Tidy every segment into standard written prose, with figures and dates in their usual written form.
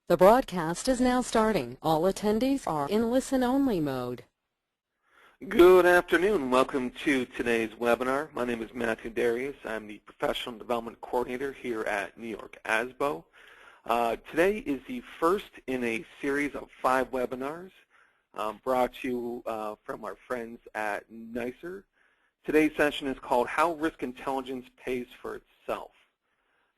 The broadcast is now starting. All attendees are in listen-only mode. Good afternoon. Welcome to today's webinar. My name is Matthew Darius. I'm the Professional Development Coordinator here at New York SBO. Today is the first in a series of 5 webinars brought to you from our friends at NICER. Today's session is called How Risk Intelligence Pays for Itself.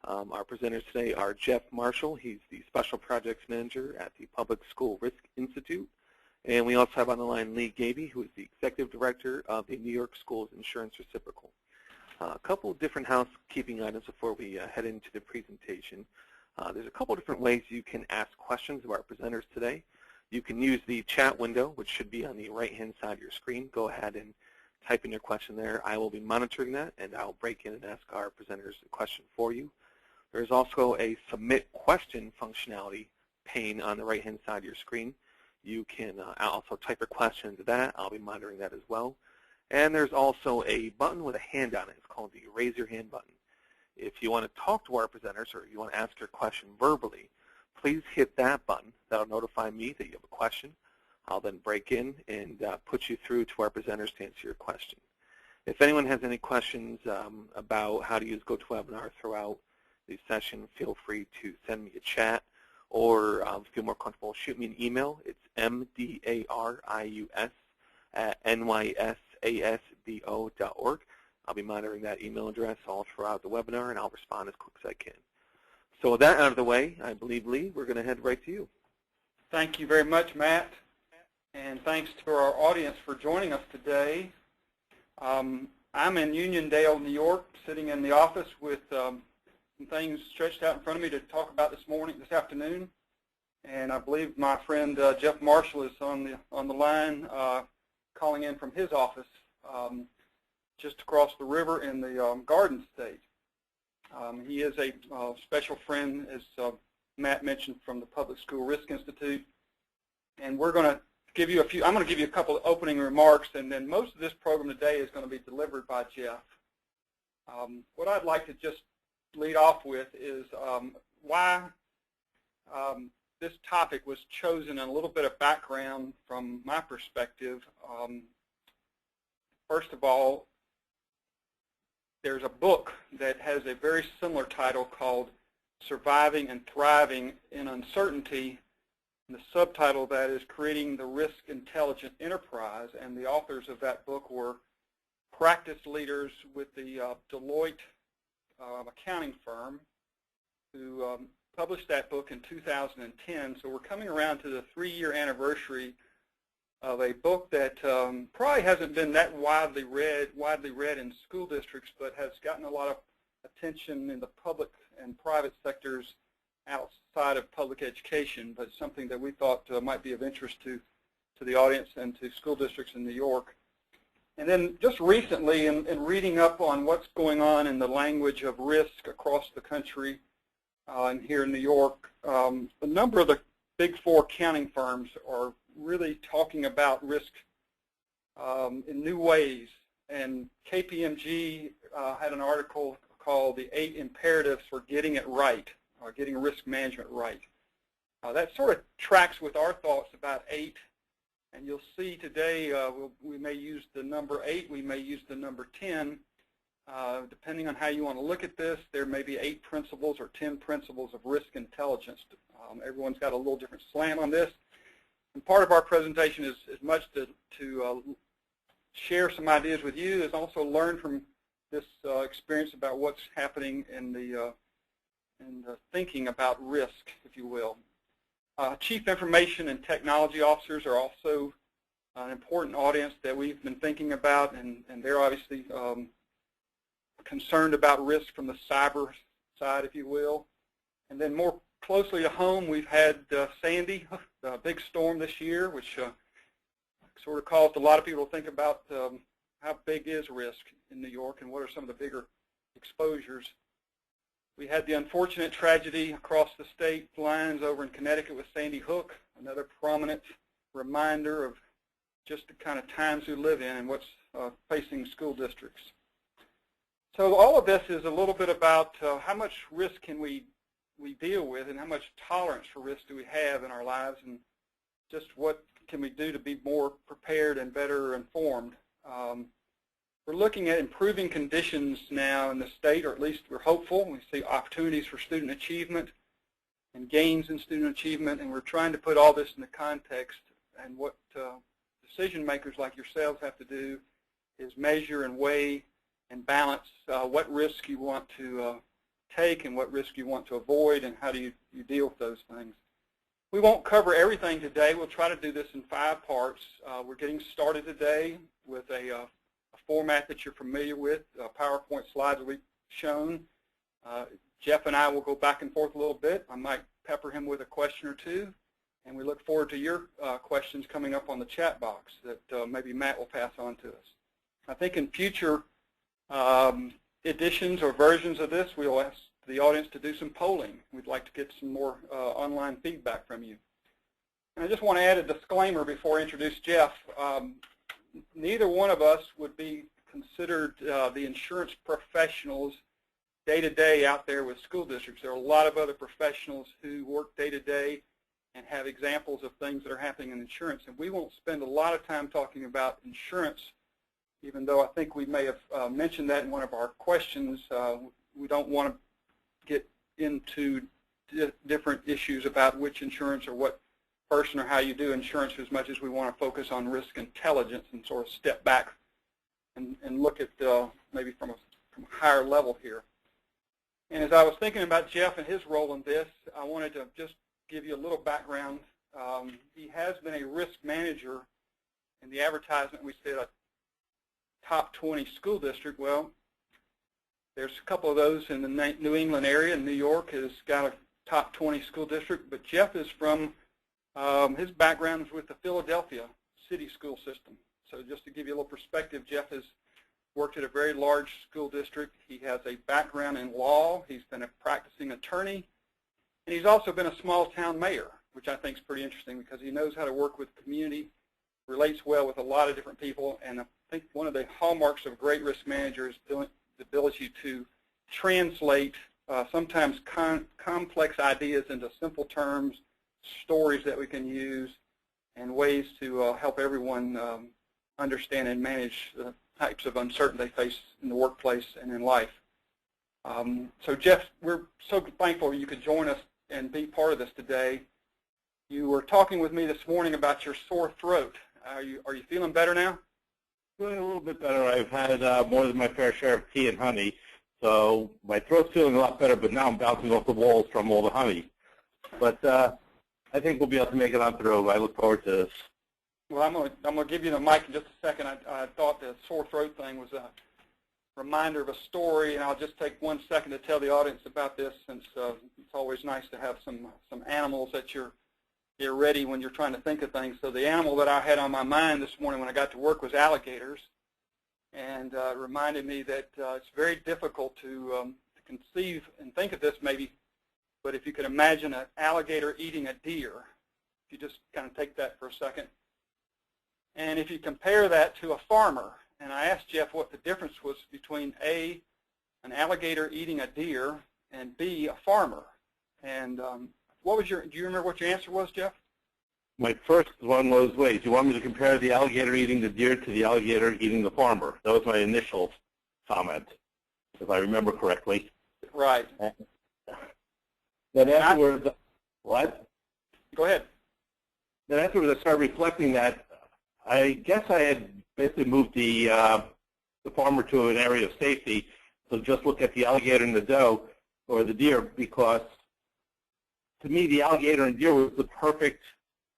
Our presenters today are Jeff Marshall. He's the Special Projects Manager at the Public School Risk Institute. And we also have on the line Lee Gaby, who is the Executive Director of the New York Schools Insurance Reciprocal. A couple of different housekeeping items before we head into the presentation. There's a couple of different ways you can ask questions of our presenters today. You can use the chat window, which should be on the right-hand side of your screen. Go ahead and type in your question there. I will be monitoring that, and I'll break in and ask our presenters a question for you. There's also a submit question functionality pane on the right-hand side of your screen. You can also type your question into that. I'll be monitoring that as well. And there's also a button with a hand on it. It's called the Raise Your Hand button. If you want to talk to our presenters or you want to ask your question verbally, please hit that button. That'll notify me that you have a question. I'll then break in and put you through to our presenters to answer your question. If anyone has any questions about how to use GoToWebinar throughout the session, feel free to send me a chat, or if you feel more comfortable, shoot me an email. It's mdarius@nysasbo.org. I'll be monitoring that email address all throughout the webinar, and I'll respond as quick as I can. So with that out of the way, I believe, Lee, we're going to head right to you. Thank you very much, Matt, and thanks to our audience for joining us today. I'm in Uniondale, New York, sitting in the office with some things stretched out in front of me to talk about this afternoon, and I believe my friend Jeff Marshall is on the line, calling in from his office just across the river in the Garden State. He is a special friend, as Matt mentioned, from the Public School Risk Institute, and we're going to give you I'm going to give you a couple of opening remarks, and then most of this program today is going to be delivered by Jeff. What I'd like to just lead off with is why this topic was chosen, and a little bit of background from my perspective. First of all, there's a book that has a very similar title called Surviving and Thriving in Uncertainty, and the subtitle of that is Creating the Risk Intelligent Enterprise, and the authors of that book were practice leaders with the Deloitte accounting firm who published that book in 2010. So we're coming around to the 3-year anniversary of a book that probably hasn't been that widely read in school districts, but has gotten a lot of attention in the public and private sectors outside of public education, but something that we thought might be of interest to the audience and to school districts in New York. And then just recently, in reading up on what's going on in the language of risk across the country and here in New York, a number of the big 4 accounting firms are really talking about risk in new ways. And KPMG had an article called The 8 Imperatives for Getting It Right, or Getting Risk Management Right. That sort of tracks with our thoughts about 8. And you'll see today we may use the number 8, we may use the number 10. Depending on how you want to look at this, there may be 8 principles or 10 principles of risk intelligence. Everyone's got a little different slant on this. And part of our presentation is as much to share some ideas with you as also learn from this experience about what's happening in the thinking about risk, if you will. Chief Information and Technology Officers are also an important audience that we've been thinking about, and they're obviously concerned about risk from the cyber side, if you will. And then more closely to home, we've had Sandy, a big storm this year, which sort of caused a lot of people to think about how big is risk in New York and what are some of the bigger exposures. We had the unfortunate tragedy across the state lines over in Connecticut with Sandy Hook, another prominent reminder of just the kind of times we live in and what's facing school districts. So all of this is a little bit about how much risk can we we deal with and how much tolerance for risk do we have in our lives, and just what can we do to be more prepared and better informed. We're looking at improving conditions now in the state, or at least we're hopeful. We see opportunities for student achievement and gains in student achievement, and we're trying to put all this in the context. And what decision makers like yourselves have to do is measure and weigh and balance what risk you want to take and what risk you want to avoid, and how do you deal with those things. We won't cover everything today. We'll try to do this in 5 parts. We're getting started today with a format that you're familiar with, PowerPoint slides that we've shown. Jeff and I will go back and forth a little bit. I might pepper him with a question or two, and we look forward to your questions coming up on the chat box that maybe Matt will pass on to us. I think in future editions or versions of this, we'll ask the audience to do some polling. We'd like to get some more online feedback from you. And I just want to add a disclaimer before I introduce Jeff. Neither one of us would be considered the insurance professionals day-to-day out there with school districts. There are a lot of other professionals who work day-to-day and have examples of things that are happening in insurance. And we won't spend a lot of time talking about insurance, even though I think we may have mentioned that in one of our questions. We don't want to get into different issues about which insurance or what person or how you do insurance, as much as we want to focus on risk intelligence and sort of step back and look at maybe from a higher level here. And as I was thinking about Jeff and his role in this, I wanted to just give you a little background. He has been a risk manager. In the advertisement, we said a top 20 school district. Well, there's a couple of those in the New England area, and New York has got a top 20 school district. But Jeff is from, his background is with the Philadelphia city school system. So just to give you a little perspective, Jeff has worked at a very large school district. He has a background in law. He's been a practicing attorney. And he's also been a small town mayor, which I think is pretty interesting because he knows how to work with community, relates well with a lot of different people. And I think one of the hallmarks of a great risk manager is the ability to translate sometimes complex ideas into simple terms, stories that we can use, and ways to help everyone understand and manage the types of uncertainty they face in the workplace and in life. So Jeff, we're so thankful you could join us and be part of this today. You were talking with me this morning about your sore throat. Are you feeling better now? Feeling a little bit better. I've had more than my fair share of tea and honey, so my throat's feeling a lot better, but now I'm bouncing off the walls from all the honey. But I think we'll be able to make it on through. I look forward to this. Well, I'm going to give you the mic in just a second. I thought the sore throat thing was a reminder of a story, and I'll just take 1 second to tell the audience about this, since it's always nice to have some animals that you're ready when you're trying to think of things. So the animal that I had on my mind this morning when I got to work was alligators, and it reminded me that it's very difficult to conceive and think of this maybe, but if you could imagine an alligator eating a deer, if you just kind of take that for a second, and if you compare that to a farmer, and I asked Jeff what the difference was between A, an alligator eating a deer, and B, a farmer. And what was do you remember what your answer was, Jeff? My first one was, wait, do you want me to compare the alligator eating the deer to the alligator eating the farmer? That was my initial comment, if I remember correctly. Right. Then afterwards, what? Go ahead. Then afterwards I started reflecting that I guess I had basically moved the farmer to an area of safety, so just look at the alligator and the doe, or the deer, because to me the alligator and deer was the perfect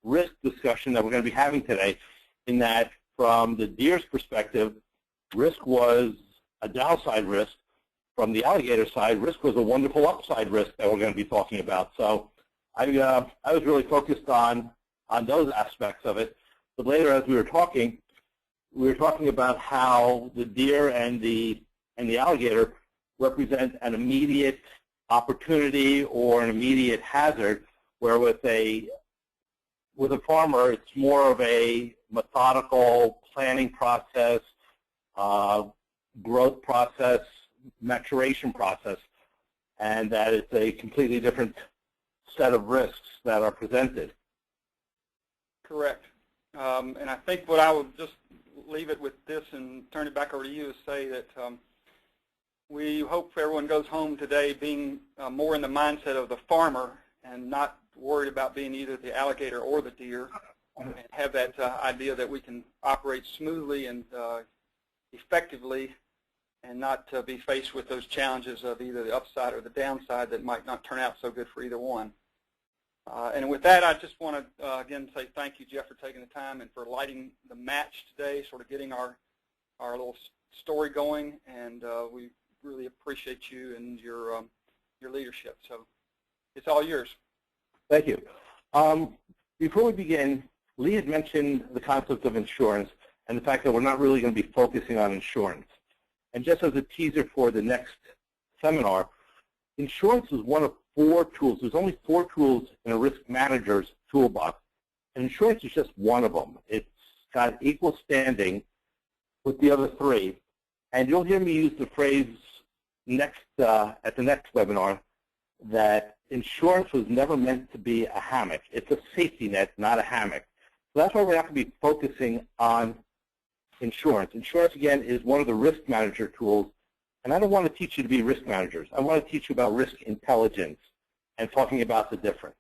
risk discussion that we're going to be having today, in that from the deer's perspective, risk was a downside risk. From the alligator side, risk was a wonderful upside risk that we're going to be talking about. So I was really focused on those aspects of it. But later, as we were talking about how the deer and the alligator represent an immediate opportunity or an immediate hazard, where with a farmer, it's more of a methodical planning process, growth process, maturation process. and that it's a completely different set of risks that are presented. Correct. And I think what I would just leave it with this and turn it back over to you is say that we hope everyone goes home today being more in the mindset of the farmer and not worried about being either the alligator or the deer, and have that idea that we can operate smoothly and effectively and not be faced with those challenges of either the upside or the downside that might not turn out so good for either one. And with that, I just want to, again, say thank you, Jeff, for taking the time and for lighting the match today, sort of getting our little story going, and we really appreciate you and your leadership. So it's all yours. Thank you. Before we begin, Lee had mentioned the concept of insurance and the fact that we're not really going to be focusing on insurance. And just as a teaser for the next seminar, insurance is one of 4 tools. There's only 4 tools in a risk manager's toolbox, and insurance is just one of them. It's got equal standing with the other 3. And you'll hear me use the phrase at the next webinar that insurance was never meant to be a hammock. It's a safety net, not a hammock. So that's why we have to be focusing on insurance. Insurance, again, is one of the risk manager tools. And I don't want to teach you to be risk managers. I want to teach you about risk intelligence and talking about the difference.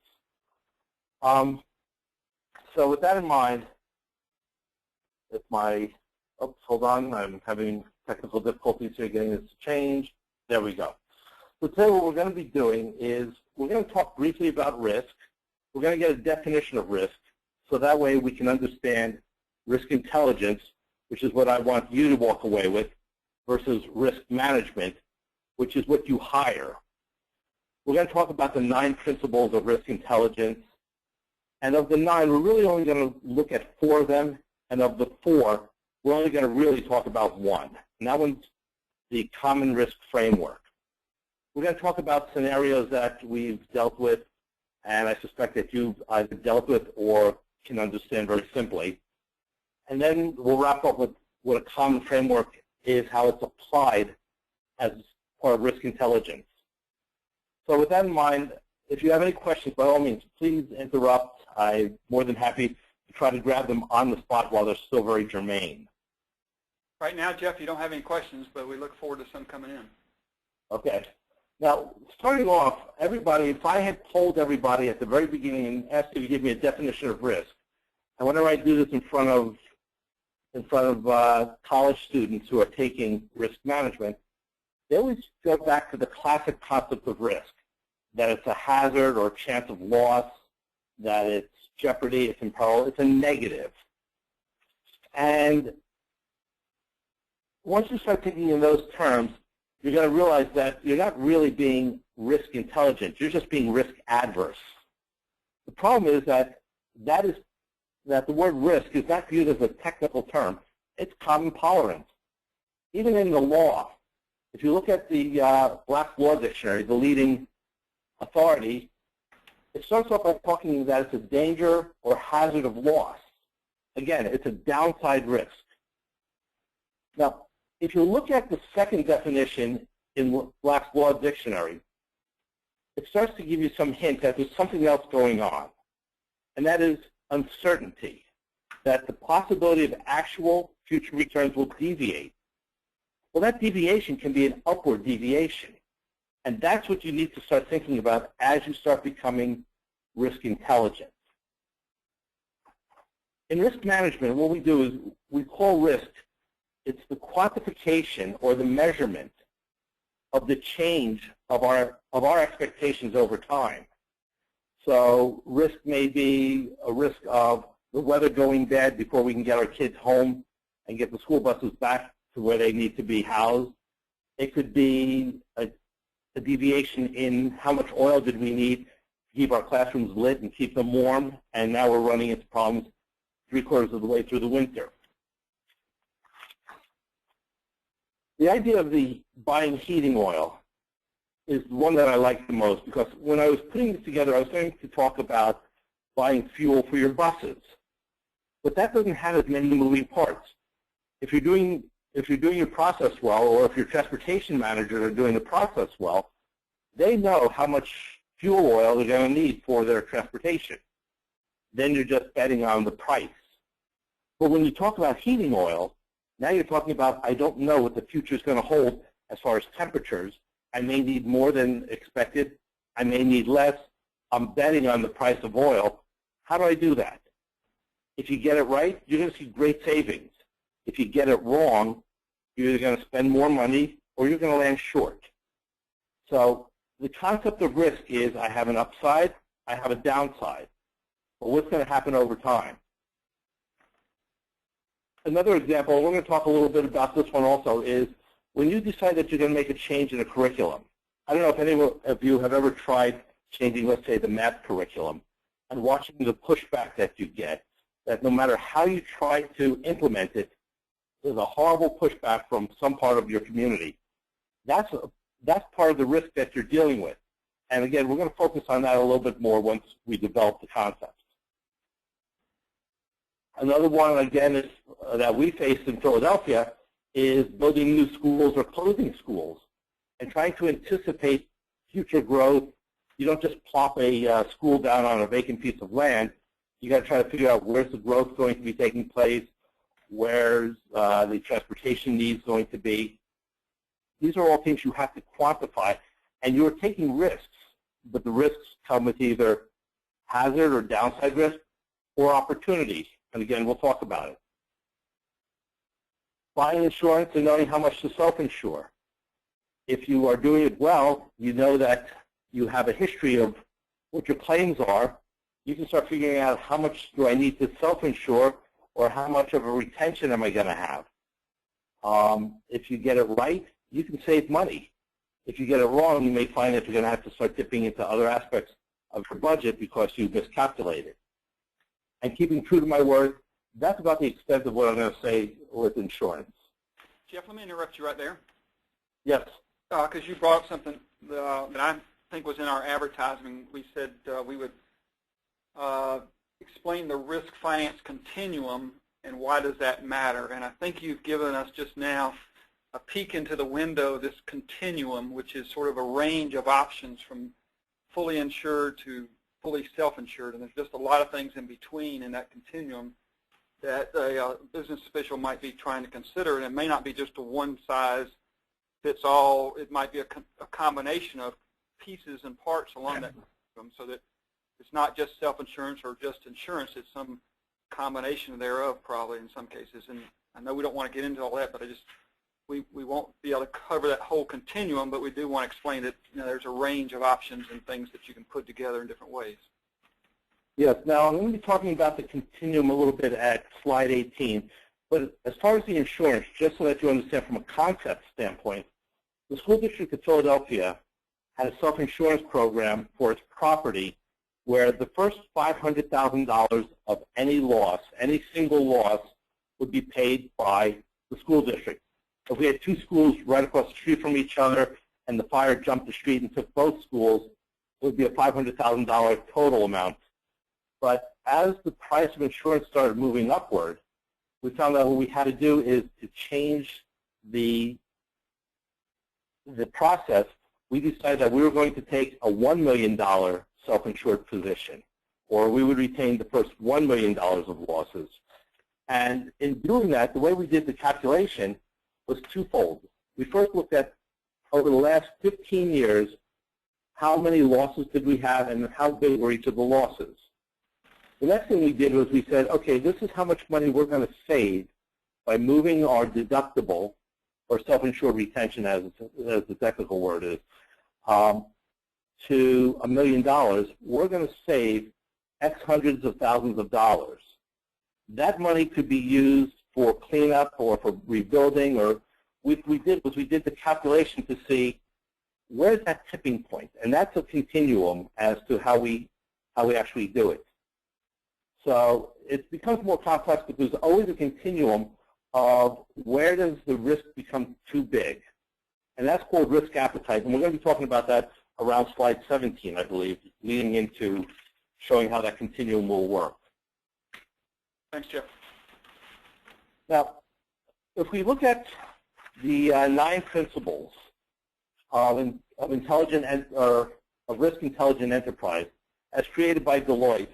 So with that in mind, if oops, hold on, I'm having technical difficulties here getting this to change. There we go. So today what we're going to be doing is we're going to talk briefly about risk. We're going to get a definition of risk, so that way we can understand risk intelligence, which is what I want you to walk away with, versus risk management, which is what you hire. We're going to talk about the 9 principles of risk intelligence. And of the 9, we're really only going to look at 4 of them. And of the 4, we're only going to really talk about 1. And that one's the common risk framework. We're going to talk about scenarios that we've dealt with, and I suspect that you've either dealt with or can understand very simply. And then we'll wrap up with what a common framework is, how it's applied as part of risk intelligence. So with that in mind, if you have any questions, by all means, please interrupt. I'm more than happy to try to grab them on the spot while they're still very germane. Right now, Jeff, you don't have any questions, but we look forward to some coming in. Okay. Now, starting off, everybody, if I had told everybody at the very beginning and asked you to give me a definition of risk, and whenever I do this in front of college students who are taking risk management, they always go back to the classic concept of risk, that it's a hazard or chance of loss, that it's jeopardy, it's imperil, it's a negative. And once you start thinking in those terms, you're going to realize that you're not really being risk intelligent. You're just being risk adverse. The problem is that the word risk is not viewed as a technical term. It's common tolerance. Even in the law, if you look at the Black's Law Dictionary, the leading authority, it starts off by talking that it's a danger or hazard of loss. Again, it's a downside risk. Now, if you look at the second definition in Black's Law Dictionary, it starts to give you some hint that there's something else going on, and that is uncertainty, that the possibility of actual future returns will deviate. Well, that deviation can be an upward deviation, and that's what you need to start thinking about as you start becoming risk intelligent. In risk management, what we do is we call risk, it's the quantification or the measurement of the change of our expectations over time. So risk may be a risk of the weather going bad before we can get our kids home and get the school buses back to where they need to be housed. It could be a deviation in how much oil did we need to keep our classrooms lit and keep them warm, and now we're running into problems 3/4 of the way through the winter. The idea of the buying heating oil is the one that I like the most, because when I was putting this together, I was going to talk about buying fuel for your buses. But that doesn't have as many moving parts. If you're doing your process well, or if your transportation managers are doing the process well, they know how much fuel oil they're going to need for their transportation. Then you're just betting on the price. But when you talk about heating oil, now you're talking about, I don't know what the future is going to hold as far as temperatures. I may need more than expected. I may need less. I'm betting on the price of oil. How do I do that? If you get it right, you're going to see great savings. If you get it wrong, you're either going to spend more money or you're going to land short. So the concept of risk is I have an upside, I have a downside. But what's going to happen over time? Another example, we're going to talk a little bit about this one also, is when you decide that you're going to make a change in a curriculum. I don't know if any of you have ever tried changing, let's say, the math curriculum, and watching the pushback that you get, that no matter how you try to implement it, there's a horrible pushback from some part of your community. That's part of the risk that you're dealing with. And again, we're going to focus on that a little bit more once we develop the concepts. Another one, again, is, that we faced in Philadelphia is building new schools or closing schools and trying to anticipate future growth. You don't just plop a school down on a vacant piece of land. You got to try to figure out where's the growth going to be taking place, where's the transportation needs going to be. These are all things you have to quantify, and you're taking risks, but the risks come with either hazard or downside risk or opportunities. And again, we'll talk about it. Buying insurance and knowing how much to self-insure. If you are doing it well, you know that you have a history of what your claims are. You can start figuring out how much do I need to self-insure or how much of a retention am I going to have. If you get it right, you can save money. If you get it wrong, you may find that you're going to have to start dipping into other aspects of your budget because you miscalculated. And keeping true to my word, that's about the extent of what I'm going to say with insurance. Jeff, let me interrupt you right there. Yes. Because you brought up something that I think was in our advertising. We said we would explain the risk finance continuum and why does that matter. And I think you've given us just now a peek into the window of this continuum, which is sort of a range of options from fully insured to fully self-insured. And there's just a lot of things in between in that continuum that a business official might be trying to consider. And it may not be just a one-size-fits-all. It might be a combination of pieces and parts along that continuum, so that it's not just self-insurance or just insurance. It's some combination thereof, probably in some cases. And I know we don't want to get into all that, but we won't be able to cover that whole continuum, but we do want to explain that there's a range of options and things that you can put together in different ways. Yes. Now, I'm going to be talking about the continuum a little bit at slide 18. But as far as the insurance, just so that you understand from a concept standpoint, the School District of Philadelphia had a self-insurance program for its property where the first $500,000 of any loss, any single loss, would be paid by the school district. If we had two schools right across the street from each other and the fire jumped the street and took both schools, it would be a $500,000 total amount. But as the price of insurance started moving upward, we found out what we had to do is to change the process. We decided that we were going to take a $1 million self-insured position, or we would retain the first $1 million of losses. And in doing that, the way we did the calculation was twofold. We first looked at, over the last 15 years, how many losses did we have and how big were each of the losses. The next thing we did was we said, okay, this is how much money we're going to save by moving our deductible, or self-insured retention as the technical word is, to $1 million. We're going to save X hundreds of thousands of dollars. That money could be used for cleanup or for rebuilding, or what we did was we did the calculation to see where's that tipping point, and that's a continuum as to how we actually do it. So it becomes more complex, but there's always a continuum of where does the risk become too big, and that's called risk appetite. And we're going to be talking about that around slide 17, I believe, leading into showing how that continuum will work. Thanks, Jeff. Now, if we look at the 9 principles, of intelligent or a risk intelligent enterprise as created by Deloitte.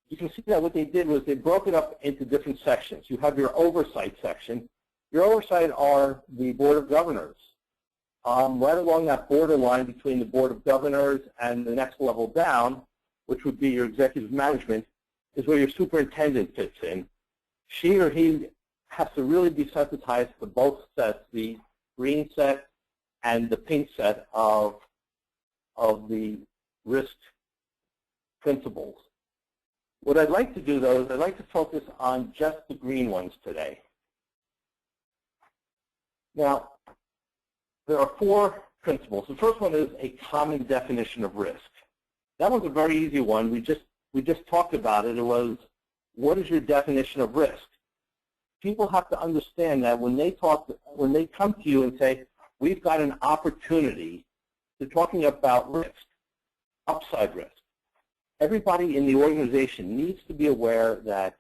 You can see that what they did was they broke it up into different sections. You have your oversight section. Your oversight are the Board of Governors. Right along that borderline between the Board of Governors and the next level down, which would be your executive management, is where your superintendent fits in. She or he has to really be sensitized to both sets, the green set and the pink set of the risk principles. What I'd like to do, though, is I'd like to focus on just the green ones today. Now, there are 4 principles. The first one is a common definition of risk. That one's a very easy one. We just talked about it. It was, what is your definition of risk? People have to understand that when they come to you and say, we've got an opportunity, they're talking about risk, upside risk. Everybody in the organization needs to be aware that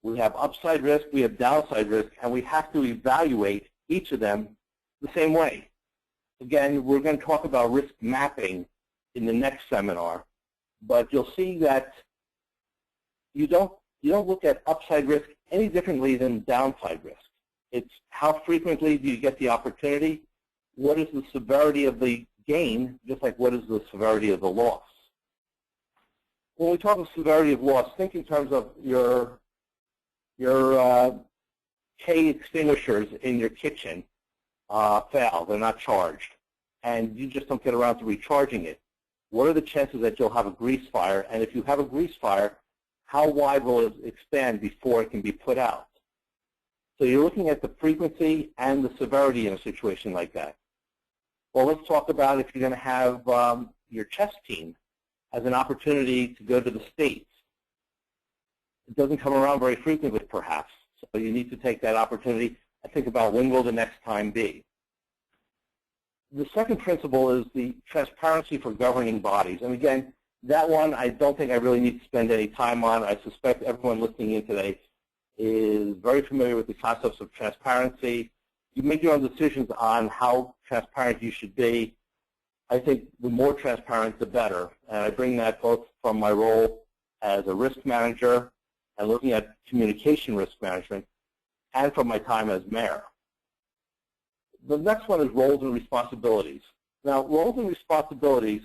we have upside risk, we have downside risk, and we have to evaluate each of them the same way. Again, we're going to talk about risk mapping in the next seminar, but you'll see that you don't look at upside risk any differently than downside risk. It's how frequently do you get the opportunity, what is the severity of the gain, just like what is the severity of the loss. When we talk of severity of loss, think in terms of your K extinguishers in your kitchen fail, they're not charged, and you just don't get around to recharging it. What are the chances that you'll have a grease fire? And if you have a grease fire, how wide will it expand before it can be put out? So you're looking at the frequency and the severity in a situation like that. Well, let's talk about if you're going to have your chess team as an opportunity to go to the States. It doesn't come around very frequently, perhaps. So you need to take that opportunity and think about when will the next time be. The second principle is the transparency for governing bodies. And again, that one I don't think I really need to spend any time on. I suspect everyone listening in today is very familiar with the concepts of transparency. You make your own decisions on how transparent you should be. I think the more transparent, the better. And I bring that both from my role as a risk manager and looking at communication risk management, and from my time as mayor. The next one is roles and responsibilities. Now, roles and responsibilities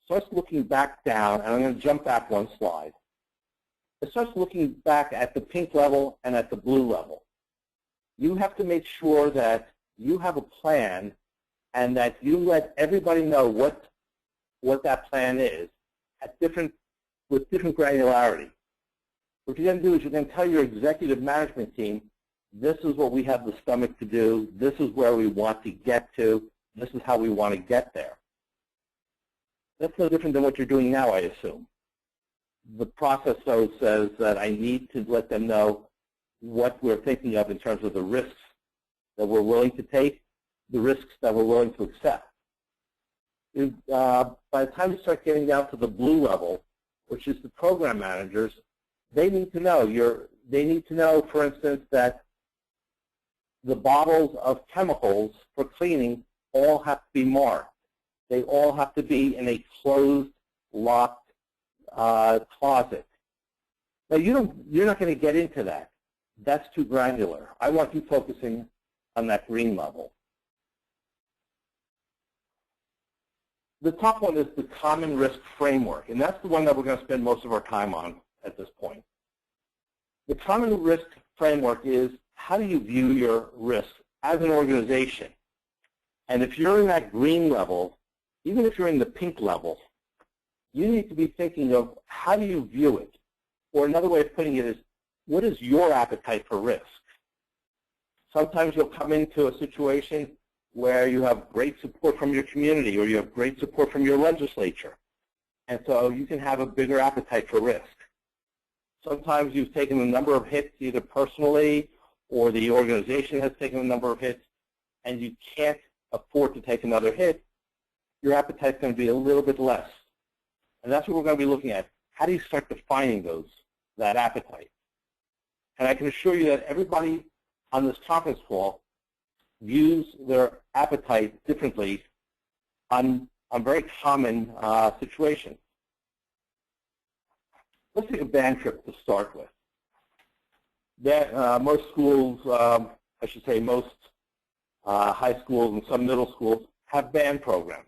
starts looking back down, and I'm going to jump back one slide. It starts looking back at the pink level and at the blue level. You have to make sure that you have a plan and that you let everybody know what that plan is with different granularity. What you're going to do is you're going to tell your executive management team, this is what we have the stomach to do, this is where we want to get to, this is how we want to get there. That's no different than what you're doing now, I assume. The process, though, says that I need to let them know what we're thinking of in terms of the risks that we're willing to take, the risks that we're willing to accept. By the time you start getting down to the blue level, which is the program managers, they need to know. They need to know, for instance, that the bottles of chemicals for cleaning all have to be marked. They all have to be in a closed, locked closet. Now, you're not going to get into that. That's too granular. I want you focusing on that green level. The top one is the common risk framework, and that's the one that we're going to spend most of our time on at this point. The common risk framework is how do you view your risk as an organization? And if you're in that green level, even if you're in the pink level, you need to be thinking of how do you view it? Or another way of putting it is, what is your appetite for risk? Sometimes you'll come into a situation where you have great support from your community or you have great support from your legislature. And so you can have a bigger appetite for risk. Sometimes you've taken a number of hits either personally or the organization has taken a number of hits and you can't afford to take another hit. Your appetite's going to be a little bit less. And that's what we're going to be looking at. How do you start defining that appetite? And I can assure you that everybody on this conference call views their appetite differently on very common situations. Let's take a band trip to start with. Most schools, I should say most high schools and some middle schools have band programs.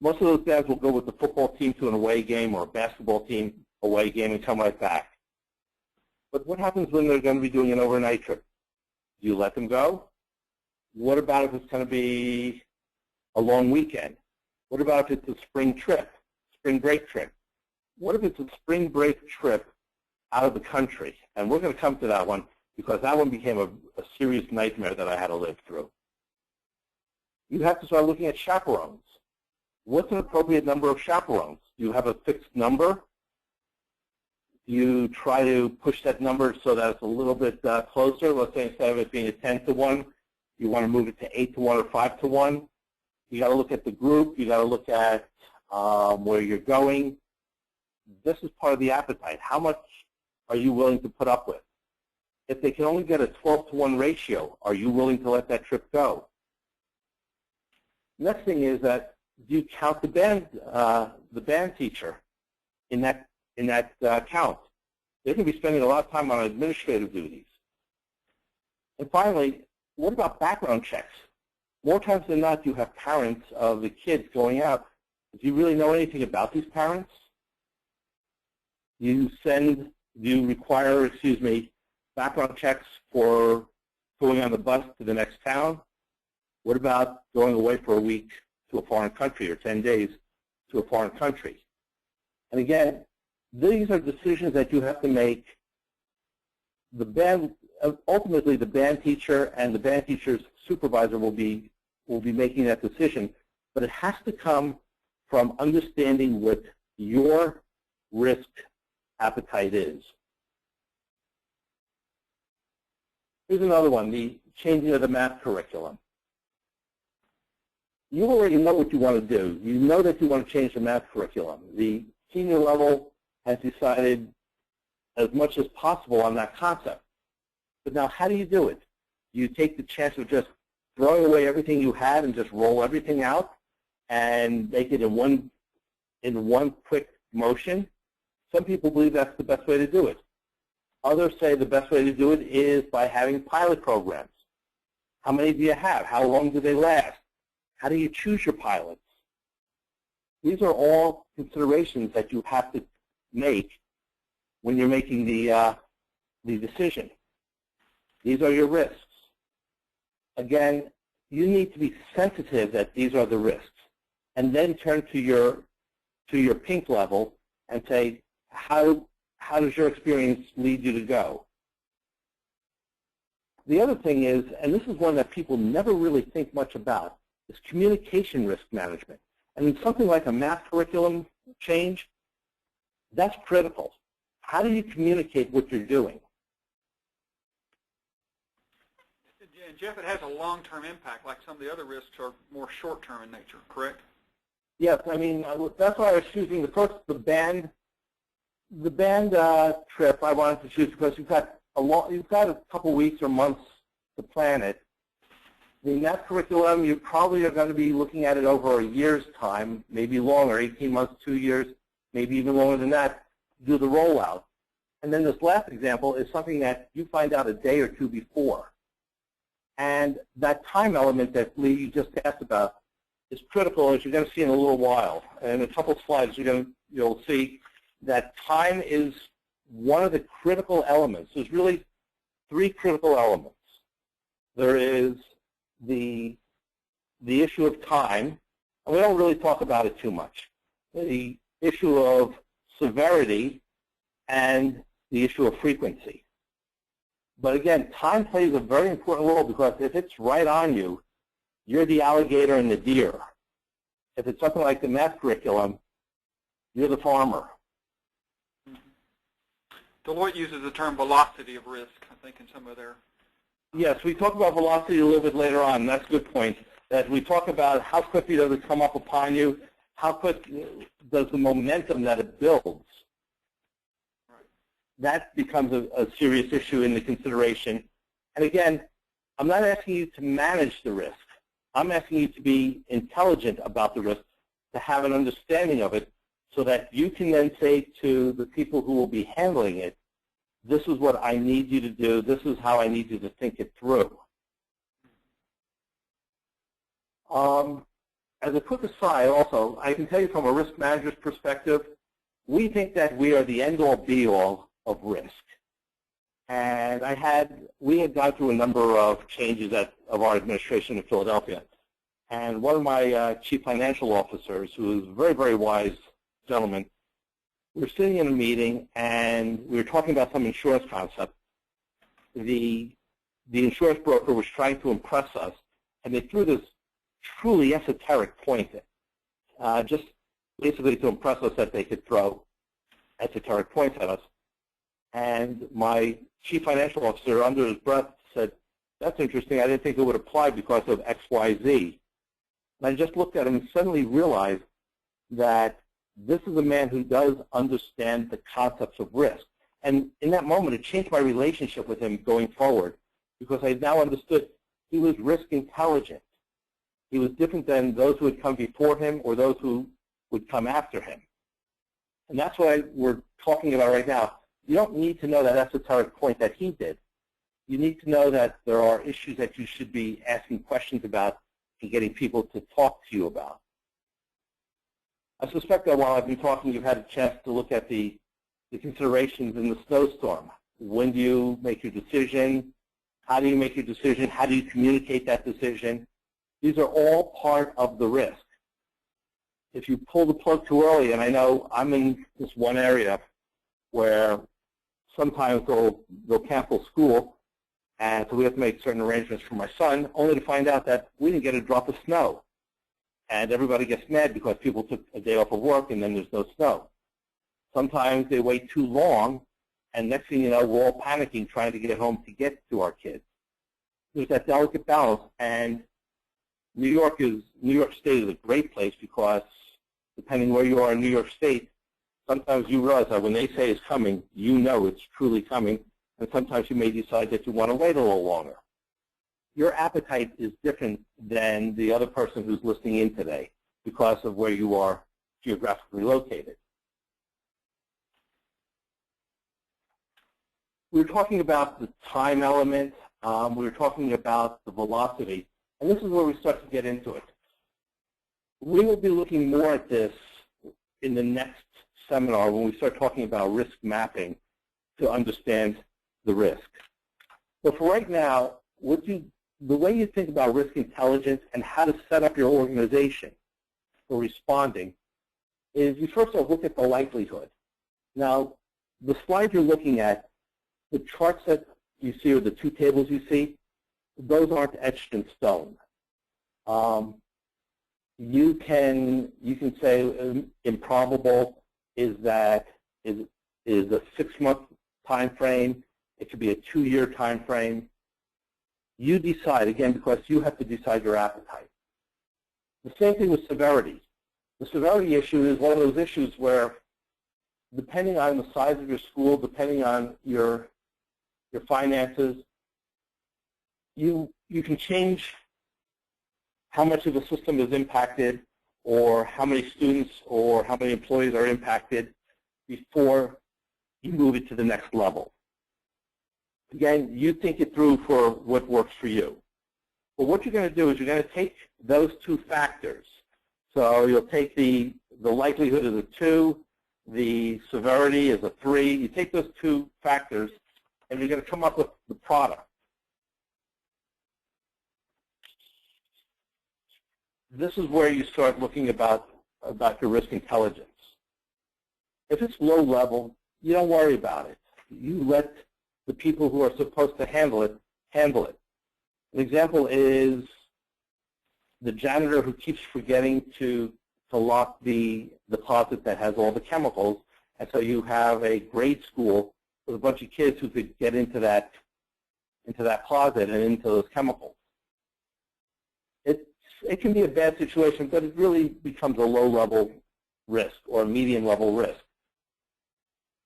Most of those bands will go with the football team to an away game or a basketball team away game and come right back. But what happens when they're going to be doing an overnight trip? Do you let them go? What about if it's going to be a long weekend? What about if it's a spring trip, spring break trip? What if it's a spring break trip out of the country? And we're going to come to that one because that one became a serious nightmare that I had to live through. You have to start looking at chaperones. What's an appropriate number of chaperones? Do you have a fixed number? Do you try to push that number so that it's a little bit closer? Let's say instead of it being a 10-to-1, you want to move it to 8-to-1 or 5-to-1. You got to look at the group. You got to look at where you're going. This is part of the appetite. How much are you willing to put up with? If they can only get a 12-to-1 ratio, are you willing to let that trip go? Next thing is that do you count the band teacher in that count? They're going to be spending a lot of time on administrative duties. And finally, what about background checks? More times than not, you have parents of the kids going out. Do you really know anything about these parents? Do you require, background checks for going on the bus to the next town? What about going away for a week to a foreign country or 10 days to a foreign country? And again, these are decisions that you have to make. Ultimately, the band teacher and the band teacher's supervisor will be making that decision, but it has to come from understanding what your risk appetite is. Here's another one, the changing of the math curriculum. You already know what you want to do. You know that you want to change the math curriculum. The senior level has decided as much as possible on that concept. But now how do you do it? Do you take the chance of just throwing away everything you had and just roll everything out and make it in one quick motion? Some people believe that's the best way to do it. Others say the best way to do it is by having pilot programs. How many do you have? How long do they last? How do you choose your pilots? These are all considerations that you have to make when you're making the decision. These are your risks. Again, you need to be sensitive that these are the risks, and then turn to your pink level and say, how does your experience lead you to go? The other thing is, and this is one that people never really think much about, is communication risk management. And in something like a math curriculum change, that's critical. How do you communicate what you're doing? And Jeff, it has a long-term impact, like some of the other risks are more short-term in nature, correct? Yes, I mean, that's why I was choosing the band trip I wanted to choose because you've got a couple weeks or months to plan it. The math curriculum, you probably are going to be looking at it over a year's time, maybe longer, 18 months, 2 years, maybe even longer than that, to do the rollout. And then this last example is something that you find out a day or two before. And that time element that Lee, you just asked about is critical, as you're going to see in a little while. And in a couple of slides, you'll see that time is one of the critical elements. There's really 3 critical elements. There is the issue of time, and we don't really talk about it too much. The issue of severity and the issue of frequency. But again, time plays a very important role because if it's right on you, you're the alligator and the deer. If it's something like the math curriculum, you're the farmer. Deloitte uses the term velocity of risk, I think, in some of their... Yes, we talk about velocity a little bit later on. That's a good point. That we talk about how quickly does it come up upon you, how quick does the momentum that it builds. Right. That becomes a serious issue in the consideration. And again, I'm not asking you to manage the risk. I'm asking you to be intelligent about the risk, to have an understanding of it, so that you can then say to the people who will be handling it, this is what I need you to do, this is how I need you to think it through. As a quick aside also, I can tell you from a risk manager's perspective, we think that we are the end-all be-all of risk. And we had gone through a number of changes of our administration in Philadelphia. And one of my chief financial officers, who is a very, very wise gentleman, we were sitting in a meeting and we were talking about some insurance concept. The insurance broker was trying to impress us, and they threw this truly esoteric point, just basically to impress us that they could throw esoteric points at us. And my chief financial officer, under his breath, said, that's interesting, I didn't think it would apply because of X, Y, Z. And I just looked at him and suddenly realized that this is a man who does understand the concepts of risk. And in that moment, it changed my relationship with him going forward, because I now understood he was risk intelligent. He was different than those who had come before him or those who would come after him. And that's what we're talking about right now. You don't need to know that esoteric point that he did. You need to know that there are issues that you should be asking questions about and getting people to talk to you about. I suspect that while I've been talking, you've had a chance to look at the considerations in the snowstorm. When do you make your decision? How do you make your decision? How do you communicate that decision? These are all part of the risk. If you pull the plug too early, and I know I'm in this one area where sometimes they'll cancel school, and so we have to make certain arrangements for my son, only to find out that we didn't get a drop of snow. And everybody gets mad because people took a day off of work and then there's no snow. Sometimes they wait too long, and next thing you know, we're all panicking trying to get home to get to our kids. There's that delicate balance, and New York State is a great place because depending where you are in New York State, sometimes you realize that when they say it's coming, you know it's truly coming, and sometimes you may decide that you want to wait a little longer. Your appetite is different than the other person who's listening in today because of where you are geographically located. We were talking about the time element. We were talking about the velocity. And this is where we start to get into it. We will be looking more at this in the next seminar when we start talking about risk mapping to understand the risk. But for right now, the way you think about risk intelligence and how to set up your organization for responding is you first of all look at the likelihood. Now, the slide you're looking at, the charts that you see or the two tables you see, those aren't etched in stone. You can say improbable is a 6-month time frame. It could be a 2-year time frame. You decide, again, because you have to decide your appetite. The same thing with severity. The severity issue is one of those issues where, depending on the size of your school, depending on your finances, you can change how much of the system is impacted or how many students or how many employees are impacted before you move it to the next level. Again, you think it through for what works for you. But what you're going to do is you're going to take those two factors. So you'll take the likelihood as a 2, the severity as a 3. You take those two factors, and you're going to come up with the product. This is where you start looking about your risk intelligence. If it's low level, you don't worry about it. You let the people who are supposed to handle it. An example is the janitor who keeps forgetting to lock the closet that has all the chemicals, and so you have a grade school with a bunch of kids who could get into that closet and into those chemicals. It can be a bad situation, but it really becomes a low-level risk or a medium-level risk.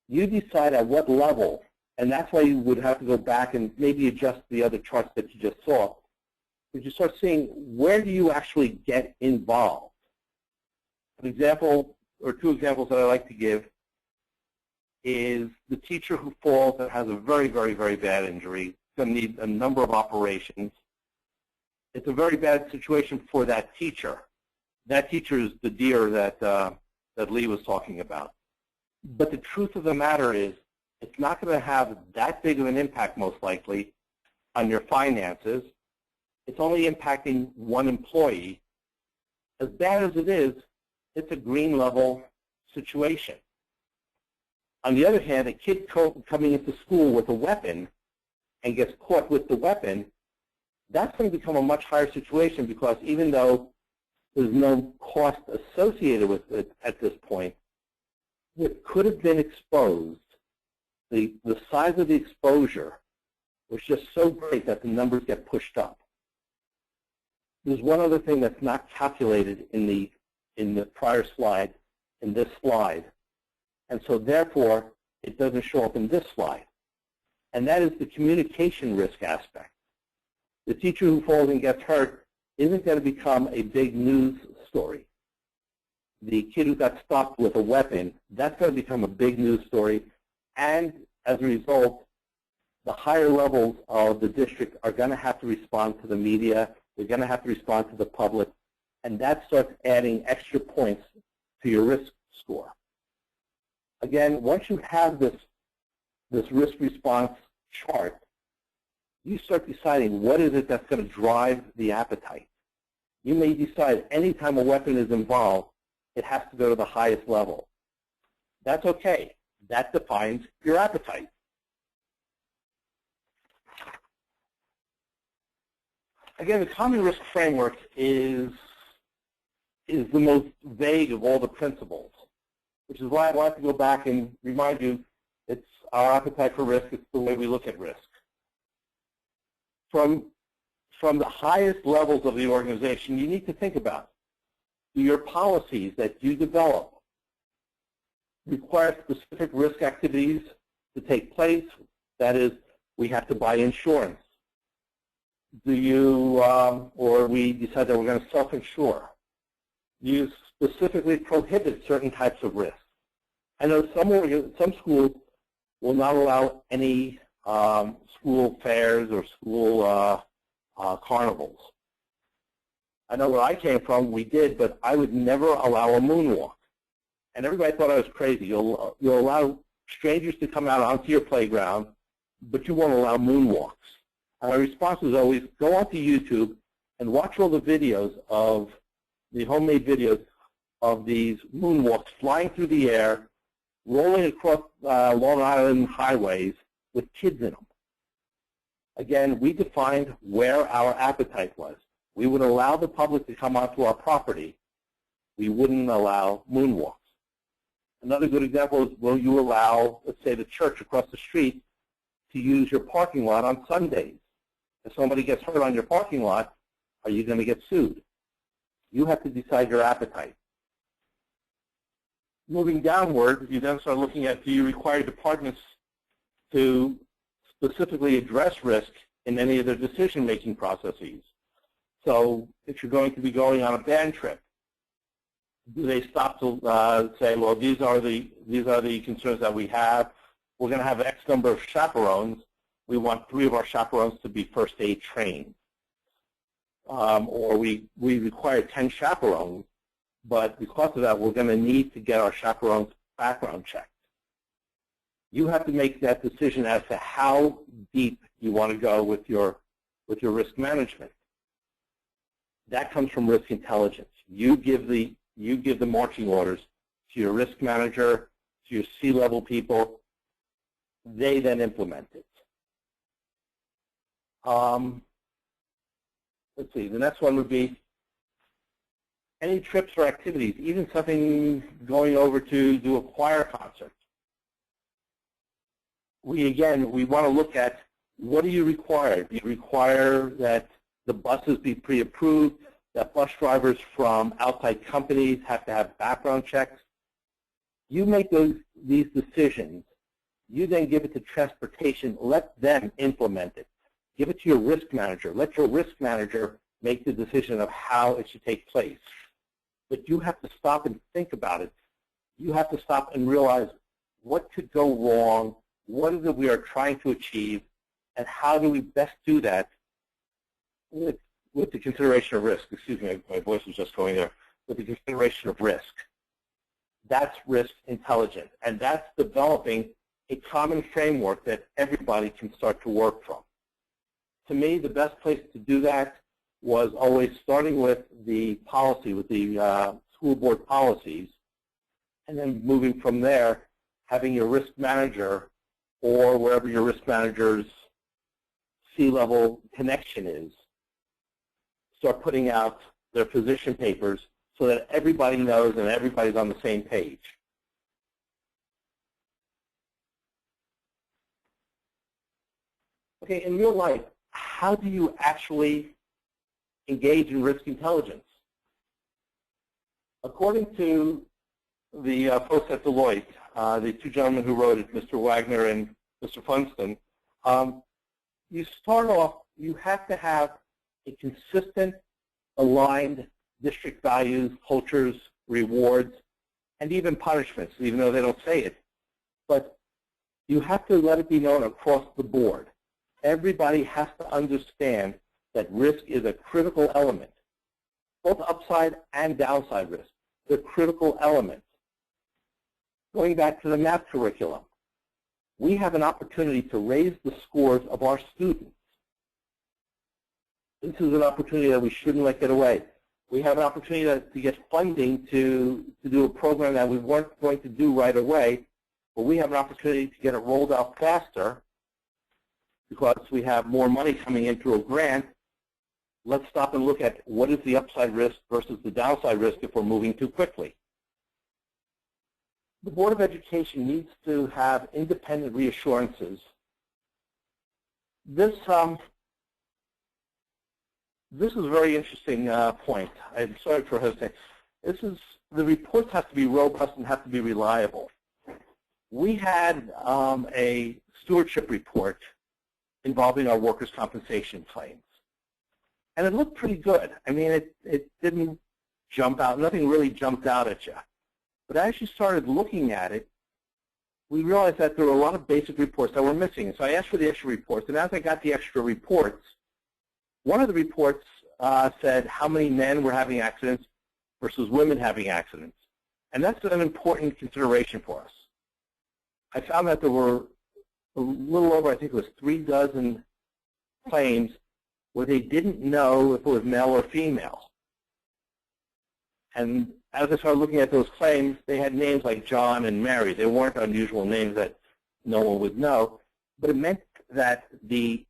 You decide at what level, and that's why you would have to go back and maybe adjust the other charts that you just saw. is you start seeing where do you actually get involved. An example, or two examples that I like to give, is the teacher who falls and has a very, very, very bad injury. It's going to need a number of operations. It's a very bad situation for that teacher. That teacher is the deer that, that Lee was talking about. But the truth of the matter is, it's not going to have that big of an impact, most likely, on your finances. It's only impacting one employee. As bad as it is, it's a green level situation. On the other hand, a kid coming into school with a weapon and gets caught with the weapon, that's going to become a much higher situation, because even though there's no cost associated with it at this point, it could have been exposed. The size of the exposure was just so great that the numbers get pushed up. There's one other thing that's not calculated in the prior slide, in this slide, and so therefore it doesn't show up in this slide, and that is the communication risk aspect. The teacher who falls and gets hurt isn't going to become a big news story. The kid who got stopped with a weapon, that's going to become a big news story, and as a result, the higher levels of the district are going to have to respond to the media, they're going to have to respond to the public, and that starts adding extra points to your risk score. Again, once you have this risk response chart, you start deciding what is it that's going to drive the appetite. You may decide anytime a weapon is involved, it has to go to the highest level. That's okay. That defines your appetite. Again, the common risk framework is the most vague of all the principles, which is why I want to go back and remind you it's our appetite for risk. It's the way we look at risk. From the highest levels of the organization, you need to think about, do your policies that you develop require specific risk activities to take place? That is, we have to buy insurance. Do you, or we decide that we're going to self-insure? Do you specifically prohibit certain types of risks? I know some schools will not allow any school fairs or school carnivals. I know where I came from, we did, but I would never allow a moonwalk. And everybody thought I was crazy. You'll allow strangers to come out onto your playground, but you won't allow moonwalks. And my response was always, go onto YouTube and watch all the videos of the homemade videos of these moonwalks flying through the air, rolling across Long Island highways with kids in them. Again, we defined where our appetite was. We would allow the public to come onto our property. We wouldn't allow moonwalks. Another good example is, will you allow, let's say, the church across the street to use your parking lot on Sundays? If somebody gets hurt on your parking lot, are you going to get sued? You have to decide your appetite. Moving downward, you then start looking at, do you require departments to specifically address risk in any of their decision-making processes? So if you're going to be going on a band trip, do they stop to say, well, these are the concerns that we have. We're going to have X number of chaperones. We want 3 of our chaperones to be first aid trained. Or we require 10 chaperones, but because of that, we're going to need to get our chaperones background checked. You have to make that decision as to how deep you want to go with your risk management. That comes from risk intelligence. You give the marching orders to your risk manager, to your C-level people. They then implement it. Let's see, the next one would be any trips or activities, even something going over to do a choir concert. We want to look at, what do you require? Do you require that the buses be pre-approved, that bus drivers from outside companies have to have background checks? You make these decisions. You then give it to transportation. Let them implement it. Give it to your risk manager. Let your risk manager make the decision of how it should take place. But you have to stop and think about it. You have to stop and realize what could go wrong, what is it we are trying to achieve, and how do we best do that with the consideration of risk. Excuse me, my voice was just going there. With the consideration of risk. That's risk intelligence, and that's developing a common framework that everybody can start to work from. To me, the best place to do that was always starting with the policy, with the school board policies, and then moving from there, having your risk manager or wherever your risk manager's C-level connection is, start putting out their position papers so that everybody knows and everybody's on the same page. Okay, in real life, how do you actually engage in risk intelligence? According to the folks at Deloitte, the two gentlemen who wrote it, Mr. Wagner and Mr. Funston, you start off, you have to have a consistent, aligned district values, cultures, rewards, and even punishments, even though they don't say it. But you have to let it be known across the board. Everybody has to understand that risk is a critical element, both upside and downside risk. They're critical elements. Going back to the math curriculum, we have an opportunity to raise the scores of our students. This is an opportunity that we shouldn't let get away. We have an opportunity to get funding to do a program that we weren't going to do right away, but we have an opportunity to get it rolled out faster because we have more money coming in through a grant. Let's stop and look at what is the upside risk versus the downside risk if we're moving too quickly. The Board of Education needs to have independent reassurances. This is a very interesting point. I'm sorry for hosting. The reports have to be robust and have to be reliable. We had a stewardship report involving our workers' compensation claims. And it looked pretty good. I mean, it didn't jump out. Nothing really jumped out at you. But as you started looking at it, we realized that there were a lot of basic reports that were missing. So I asked for the extra reports. And as I got the extra reports, one of the reports said how many men were having accidents versus women having accidents. And that's an important consideration for us. I found that there were a little over, I think it was 36 claims where they didn't know if it was male or female. And as I started looking at those claims, they had names like John and Mary. They weren't unusual names that no one would know, but it meant that the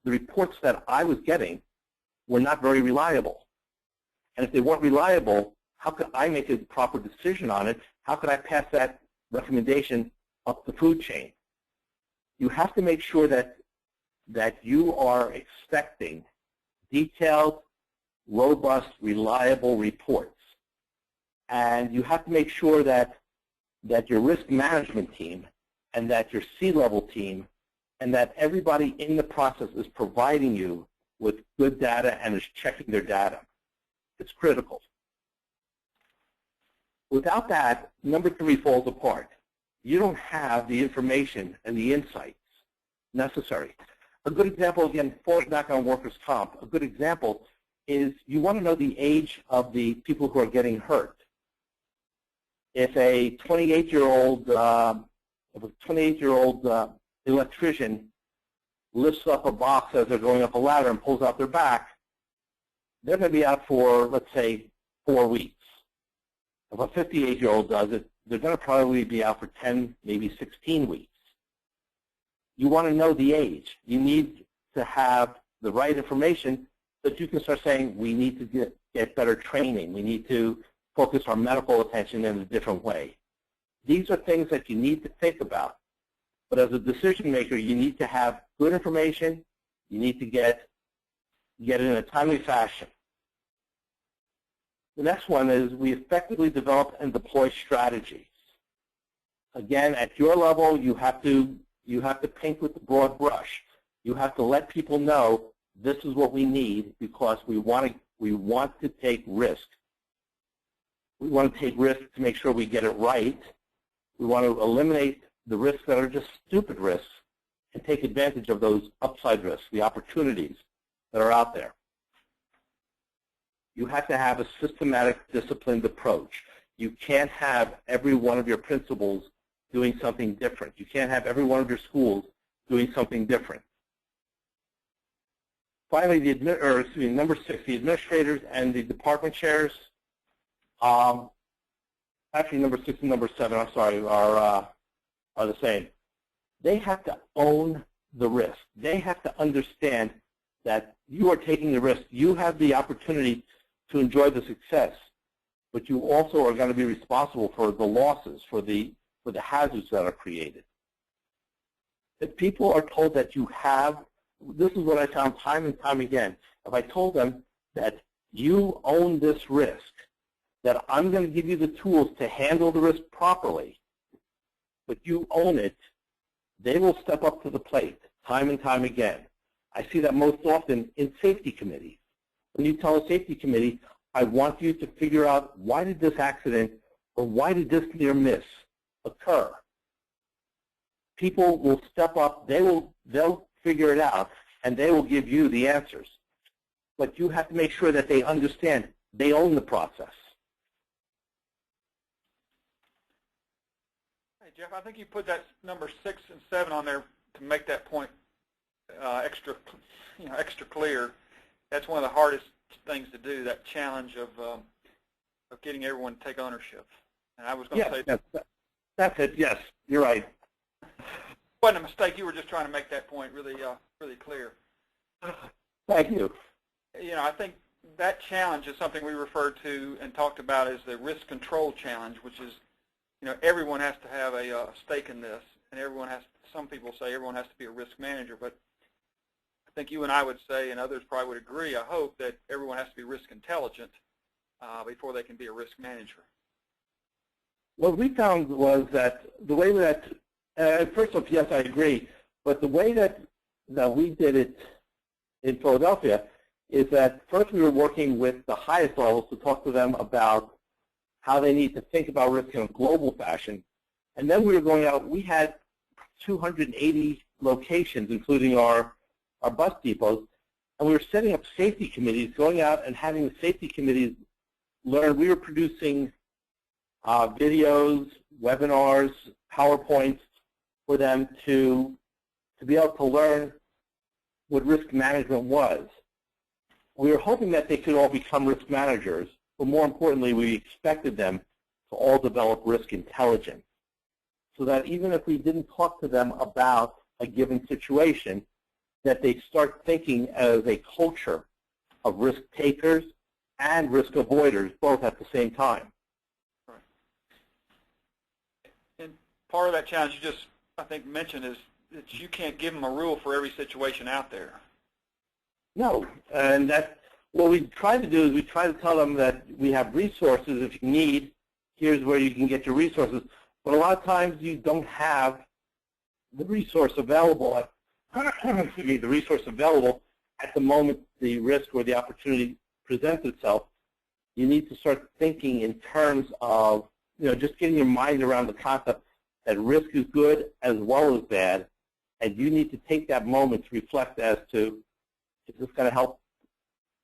reports that I was getting were not very reliable. And if they weren't reliable, how could I make a proper decision on it? How could I pass that recommendation up the food chain? You have to make sure that you are expecting detailed, robust, reliable reports. And you have to make sure that your risk management team and that your C-level team and that everybody in the process is providing you with good data and is checking their data. It's critical. Without that, number 3 falls apart. You don't have the information and the insights necessary. A good example, again, falling back on workers' comp, a good example is you want to know the age of the people who are getting hurt. If a 28-year-old electrician lifts up a box as they're going up a ladder and pulls out their back, they're going to be out for, let's say, 4 weeks. If a 58-year-old does it, they're going to probably be out for 10, maybe 16 weeks. You want to know the age. You need to have the right information so that you can start saying, we need to get better training. We need to focus our medical attention in a different way. These are things that you need to think about. But as a decision maker, you need to have good information. You need to get it in a timely fashion. The next one is we effectively develop and deploy strategies. Again, at your level, you have to paint with the broad brush. You have to let people know this is what we need because we want to take risk. We want to take risks to make sure we get it right. We want to eliminate the risks that are just stupid risks and take advantage of those upside risks, the opportunities that are out there. You have to have a systematic, disciplined approach. You can't have every one of your principals doing something different. You can't have every one of your schools doing something different. Finally, number 6, the administrators and the department chairs. Actually, number 6 and number 7, I'm sorry, are the same. They have to own the risk. They have to understand that you are taking the risk. You have the opportunity to enjoy the success, but you also are going to be responsible for the losses, for the hazards that are created. If people are told that you have, this is what I found time and time again, if I told them that you own this risk, that I'm going to give you the tools to handle the risk properly, but you own it, they will step up to the plate time and time again. I see that most often in safety committees. When you tell a safety committee, I want you to figure out why did this accident or why did this near miss occur. People will step up, they'll figure it out, and they will give you the answers. But you have to make sure that they understand they own the process. Hey, Jeff, I think you put that number 6 and 7 on there to make that point extra clear. That's one of the hardest things to do, that challenge of getting everyone to take ownership. And I was going to say that's it. Yes, you're right. It wasn't a mistake. You were just trying to make that point really clear. Thank you. You know, I think that challenge is something we referred to and talked about as the risk control challenge, which is, you know, everyone has to have a stake in this, and some people say everyone has to be a risk manager, but I think you and I would say, and others probably would agree, I hope, that everyone has to be risk intelligent before they can be a risk manager. What we found was that the way that, first off, yes, I agree, but the way that we did it in Philadelphia is that first we were working with the highest levels to talk to them about how they need to think about risk in a global fashion. And then we were going out, we had 280 locations, including our bus depots, and we were setting up safety committees, going out and having the safety committees learn. We were producing videos, webinars, PowerPoints for them to be able to learn what risk management was. We were hoping that they could all become risk managers, but more importantly, we expected them to all develop risk intelligence, so that even if we didn't talk to them about a given situation, that they start thinking as a culture of risk takers and risk avoiders, both at the same time. Right. And part of that challenge you just, I think, mentioned is that you can't give them a rule for every situation out there. No, and that's what we try to do is we try to tell them that we have resources. If you need, here's where you can get your resources. But a lot of times you don't have the resource available at the resource available at the moment the risk or the opportunity presents itself. You need to start thinking in terms of, just getting your mind around the concept that risk is good as well as bad, and you need to take that moment to reflect as to, is this going to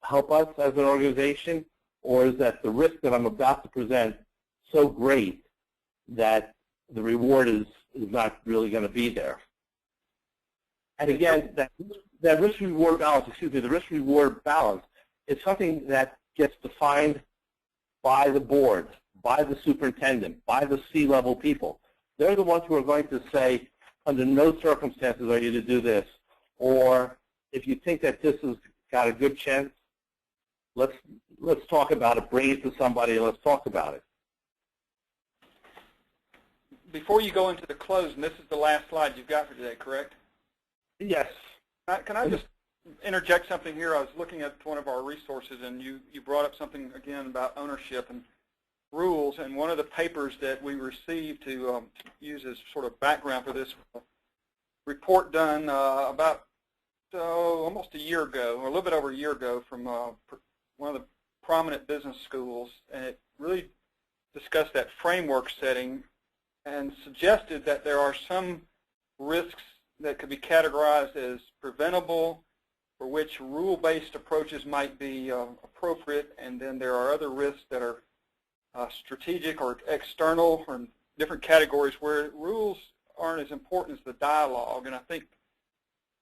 help us as an organization, or is that the risk that I'm about to present so great that the reward is not really going to be there? And again, that risk-reward balance, the risk-reward balance is something that gets defined by the board, by the superintendent, by the C-level people. They're the ones who are going to say, under no circumstances are you to do this, or if you think that this has got a good chance, let's talk about it, bring it to somebody, and let's talk about it. Before you go into the close, and this is the last slide you've got for today, correct? Yes. Can I just interject something here? I was looking at one of our resources, and you brought up something, again, about ownership and rules. And one of the papers that we received to use as sort of background for this report done about So almost a year ago, or a little bit over a year ago, from one of the prominent business schools, and it really discussed that framework setting and suggested that there are some risks that could be categorized as preventable, for which rule-based approaches might be appropriate, and then there are other risks that are strategic or external, or in different categories where rules aren't as important as the dialogue. And I think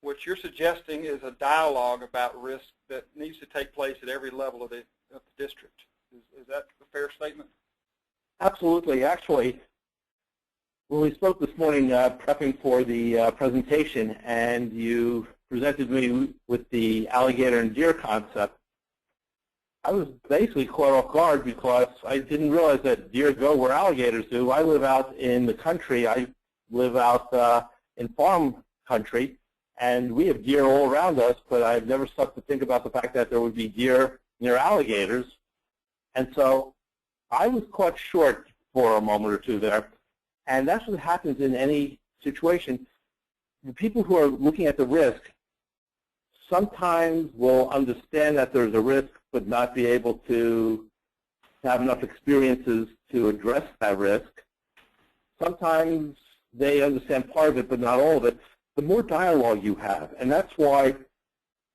what you're suggesting is a dialogue about risk that needs to take place at every level of the district. Is that a fair statement? Absolutely. Actually, when we spoke this morning prepping for the presentation, and you presented me with the alligator and deer concept, I was basically caught off guard because I didn't realize that deer go where alligators do. I live out in the country. I live out in farm country, and we have deer all around us, but I've never stopped to think about the fact that there would be deer near alligators. And so I was caught short for a moment or two there. And that's what happens in any situation. The people who are looking at the risk sometimes will understand that there's a risk but not be able to have enough experiences to address that risk. Sometimes they understand part of it but not all of it. The more dialogue you have, and that's why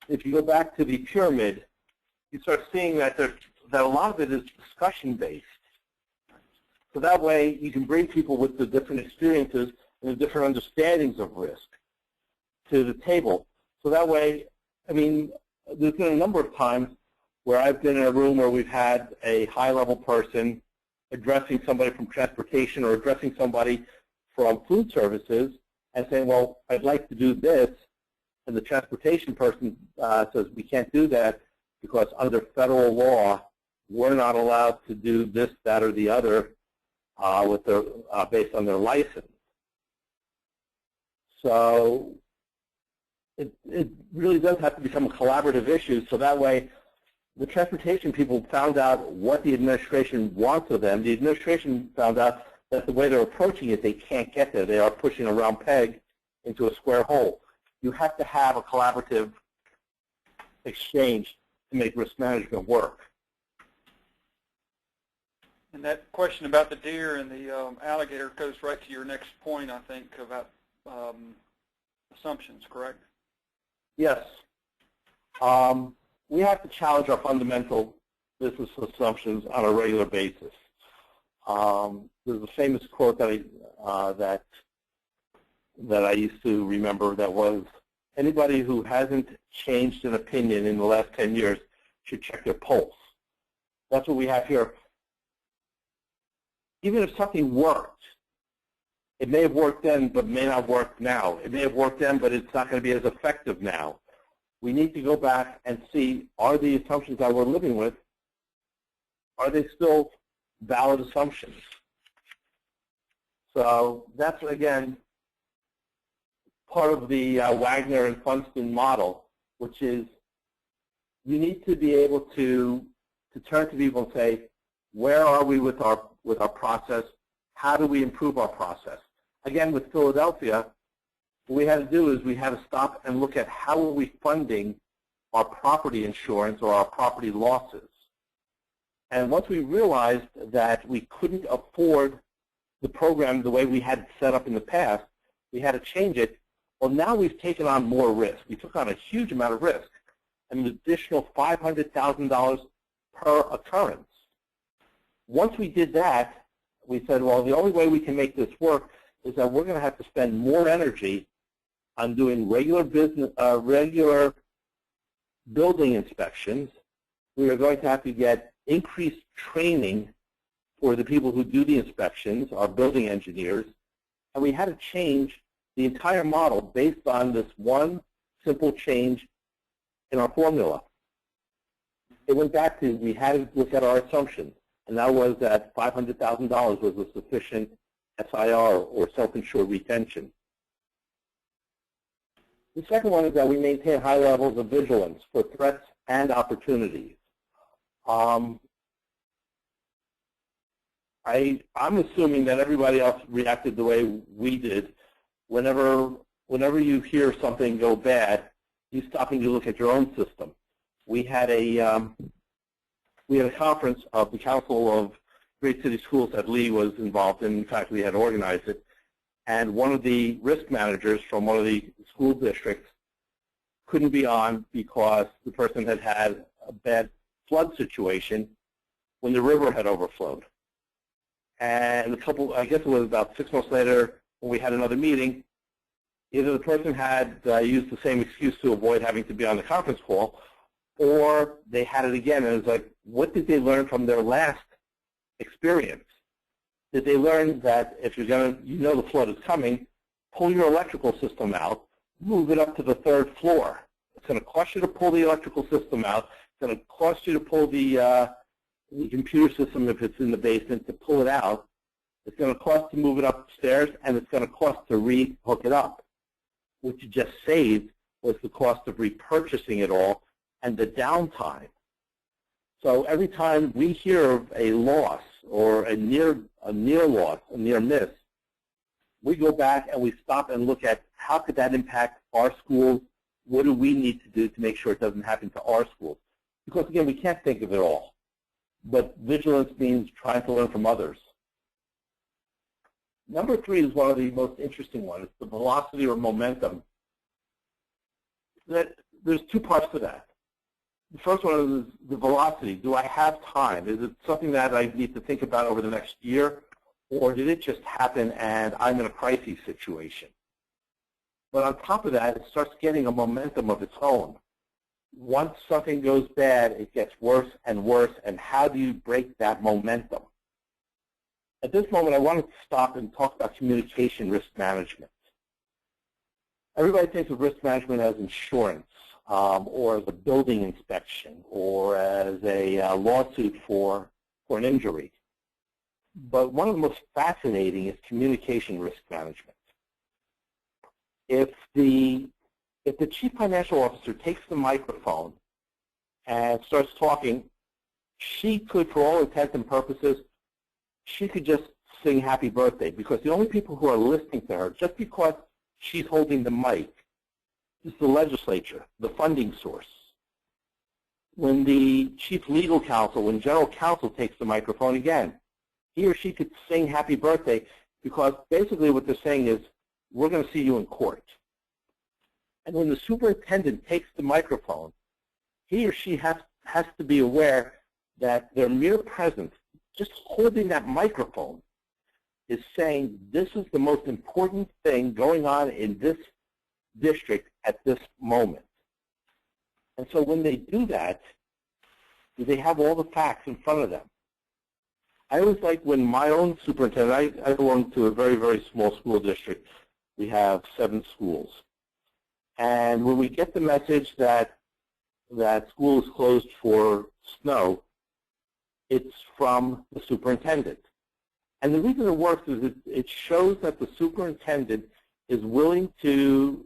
if you go back to the pyramid, you start seeing that a lot of it is discussion-based. So that way you can bring people with the different experiences and the different understandings of risk to the table. So that way, I mean, there's been a number of times where I've been in a room where we've had a high-level person addressing somebody from transportation or addressing somebody from food services and saying, well, I'd like to do this, and the transportation person says, we can't do that because under federal law, we're not allowed to do this, that, or the other with their, based on their license. So it really does have to become a collaborative issue, so that way the transportation people found out what the administration wants of them. The administration found out that the way they're approaching it, they can't get there. They are pushing a round peg into a square hole. You have to have a collaborative exchange to make risk management work. And that question about the deer and the alligator goes right to your next point, I think, about assumptions, correct? Yes. We have to challenge our fundamental business assumptions on a regular basis. There's a famous quote that I used to remember that was, anybody who hasn't changed an opinion in the last 10 years should check their pulse. That's what we have here. Even if something worked, it may have worked then but may not work now. It may have worked then but it's not going to be as effective now. We need to go back and see, are the assumptions that we're living with, are they still valid assumptions? So that's, again, part of the Wagner and Funston model, which is you need to be able to turn to people and say, where are we with our process? How do we improve our process? Again, with Philadelphia, what we had to do is we had to stop and look at how are we funding our property insurance or our property losses. And once we realized that we couldn't afford the program the way we had it set up in the past, we had to change it. Well, now we've taken on more risk. We took on a huge amount of risk, an additional $500,000 per occurrence. Once we did that, we said, well, the only way we can make this work is that we're going to have to spend more energy on doing regular building inspections. We are going to have to get increased training for the people who do the inspections, our building engineers, and we had to change the entire model based on this one simple change in our formula. It went back to, we had to look at our assumptions, and that was that $500,000 was a sufficient SIR, or self-insured retention. The second one is that we maintain high levels of vigilance for threats and opportunities. I'm assuming that everybody else reacted the way we did. Whenever you hear something go bad, you stop and you look at your own system. We had a conference of the Council of Great City Schools that Lee was involved in. In fact, we had organized it. And one of the risk managers from one of the school districts couldn't be on because the person had had a bad flood situation when the river had overflowed. And I guess it was about 6 months later when we had another meeting, either the person had used the same excuse to avoid having to be on the conference call, or they had it again. And it was like, what did they learn from their last experience? Did they learn that if you're going to, you know the flood is coming, pull your electrical system out, move it up to the 3rd floor. It's going to cost you to pull the electrical system out. It's going to cost you to pull the computer system if it's in the basement to pull it out. It's going to cost to move it upstairs, and it's going to cost to re-hook it up. What you just saved was the cost of repurchasing it all and the downtime. So every time we hear of a loss or a near loss, a near miss, we go back and we stop and look at how could that impact our schools? What do we need to do to make sure it doesn't happen to our schools? Because again, we can't think of it all. But vigilance means trying to learn from others. Number 3 is one of the most interesting ones. It's the velocity or momentum. There's 2 parts to that. The first one is the velocity. Do I have time? Is it something that I need to think about over the next year? Or did it just happen and I'm in a crisis situation? But on top of that, it starts getting a momentum of its own. Once something goes bad, it gets worse and worse, and how do you break that momentum? At this moment, I wanted to stop and talk about communication risk management. Everybody thinks of risk management as insurance, or as a building inspection, or as a lawsuit for an injury. But one of the most fascinating is communication risk management. If the chief financial officer takes the microphone and starts talking, she could, for all intents and purposes, she could just sing happy birthday, because the only people who are listening to her, just because she's holding the mic, is the legislature, the funding source. When the chief legal counsel, when general counsel takes the microphone again, he or she could sing happy birthday, because basically what they're saying is, we're going to see you in court. And when the superintendent takes the microphone, he or she has to be aware that their mere presence, just holding that microphone, is saying this is the most important thing going on in this district at this moment. And so when they do that, they have all the facts in front of them. I always like when my own superintendent, I belong to a very, very small school district. We have 7 schools. And when we get the message that school is closed for snow, it's from the superintendent. And the reason it works is it shows that the superintendent is willing to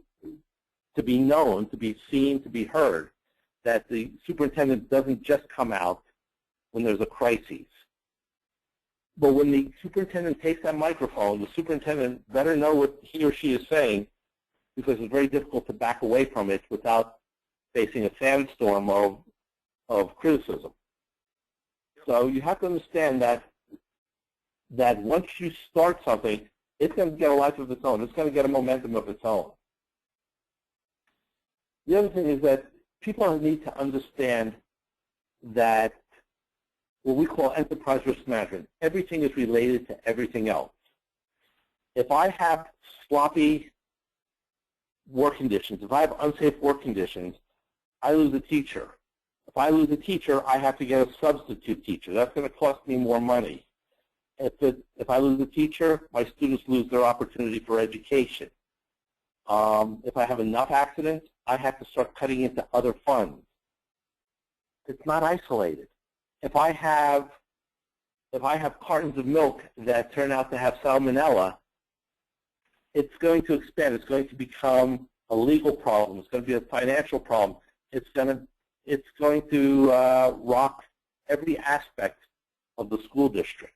be known, to be seen, to be heard, that the superintendent doesn't just come out when there's a crisis. But when the superintendent takes that microphone, the superintendent better know what he or she is saying, because it's very difficult to back away from it without facing a sandstorm of criticism. So you have to understand that once you start something, it's going to get a life of its own. It's going to get a momentum of its own. The other thing is that people need to understand that what we call enterprise risk management, everything is related to everything else. If I have sloppy work conditions, if I have unsafe work conditions, I lose a teacher. If I lose a teacher, I have to get a substitute teacher. That's going to cost me more money. If I lose a teacher, my students lose their opportunity for education. If I have enough accidents, I have to start cutting into other funds. It's not isolated. If I have cartons of milk that turn out to have salmonella, it's going to expand. It's going to become a legal problem. It's going to be a financial problem. It's going to rock every aspect of the school district.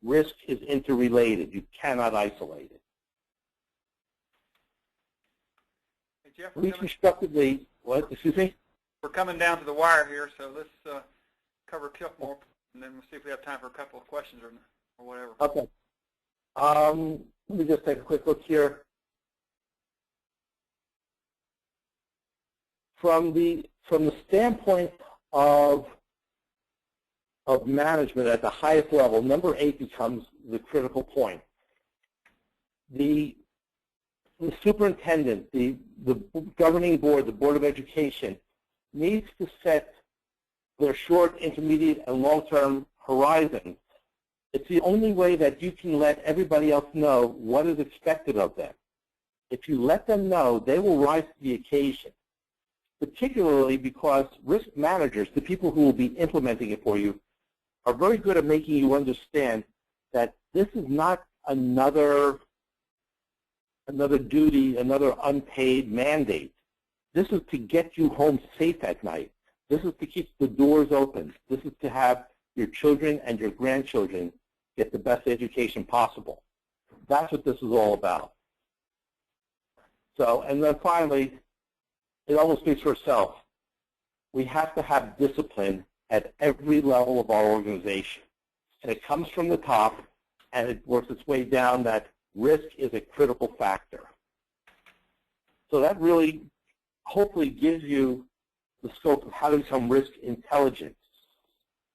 Risk is interrelated. You cannot isolate it. Jeff, we constructively, what, excuse me? we're coming down to the wire here, so let's cover a couple more, and then we'll see if we have time for a couple of questions or whatever. Okay. Let me just take a quick look here. From the standpoint of management at the highest level, number 8 becomes the critical point. The superintendent, the governing board, the Board of Education, needs to set their short, intermediate, and long-term horizon. It's the only way that you can let everybody else know what is expected of them. If you let them know, they will rise to the occasion, particularly because risk managers, the people who will be implementing it for you, are very good at making you understand that this is not another duty, another unpaid mandate. This is to get you home safe at night. This is to keep the doors open. This is to have your children and your grandchildren get the best education possible. That's what this is all about. So, and then finally, it almost speaks for itself. We have to have discipline at every level of our organization. And it comes from the top, and it works its way down that risk is a critical factor. So that really, hopefully, gives you the scope of how to become risk intelligent.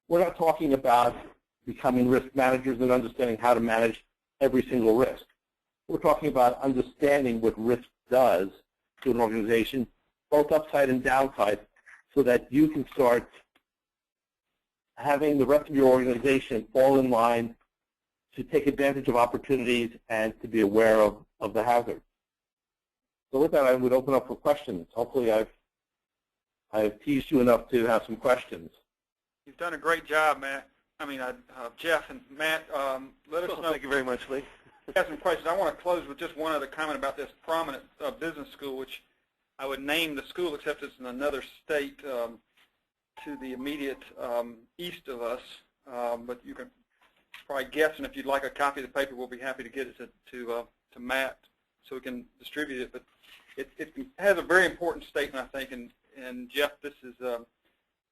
We're not talking about becoming risk managers and understanding how to manage every single risk. We're talking about understanding what risk does to an organization, both upside and downside, so that you can start having the rest of your organization fall in line to take advantage of opportunities and to be aware of the hazards. So with that, I would open up for questions. Hopefully I've teased you enough to have some questions. You've done a great job, Matt. Jeff and Matt, let us know. Thank you very much, Lee. If you have some questions. I want to close with just one other comment about this prominent business school, which I would name the school, except it's in another state to the immediate east of us. But you can probably guess, and if you'd like a copy of the paper, we'll be happy to get it to Matt so we can distribute it. But it has a very important statement, I think, and Jeff, this is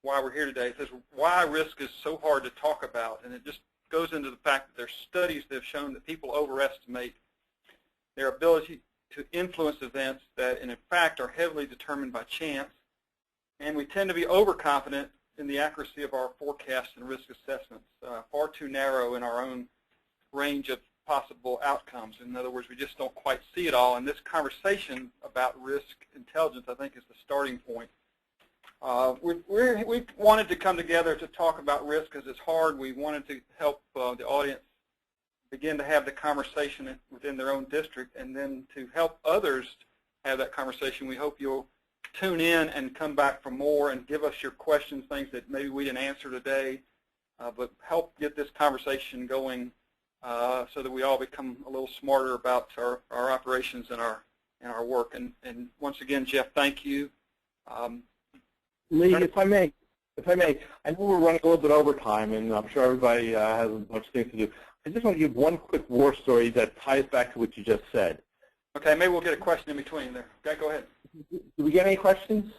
why we're here today. It says why risk is so hard to talk about, and it just goes into the fact that there's studies that have shown that people overestimate their ability to influence events that, in fact, are heavily determined by chance, and we tend to be overconfident in the accuracy of our forecasts and risk assessments, far too narrow in our own range of possible outcomes. In other words, we just don't quite see it all, and this conversation about risk intelligence, I think, is the starting point. We wanted to come together to talk about risk because it's hard. We wanted to help the audience begin to have the conversation within their own district, and then to help others have that conversation. We hope you'll tune in and come back for more and give us your questions, things that maybe we didn't answer today, but help get this conversation going so that we all become a little smarter about our operations and our work. And once again, Jeff, thank you. Lee, if I may, I know we're running a little bit over time, and I'm sure everybody has a bunch of things to do. I just want to give one quick war story that ties back to what you just said. Okay, maybe we'll get a question in between there. Okay, go ahead. Do we get any questions?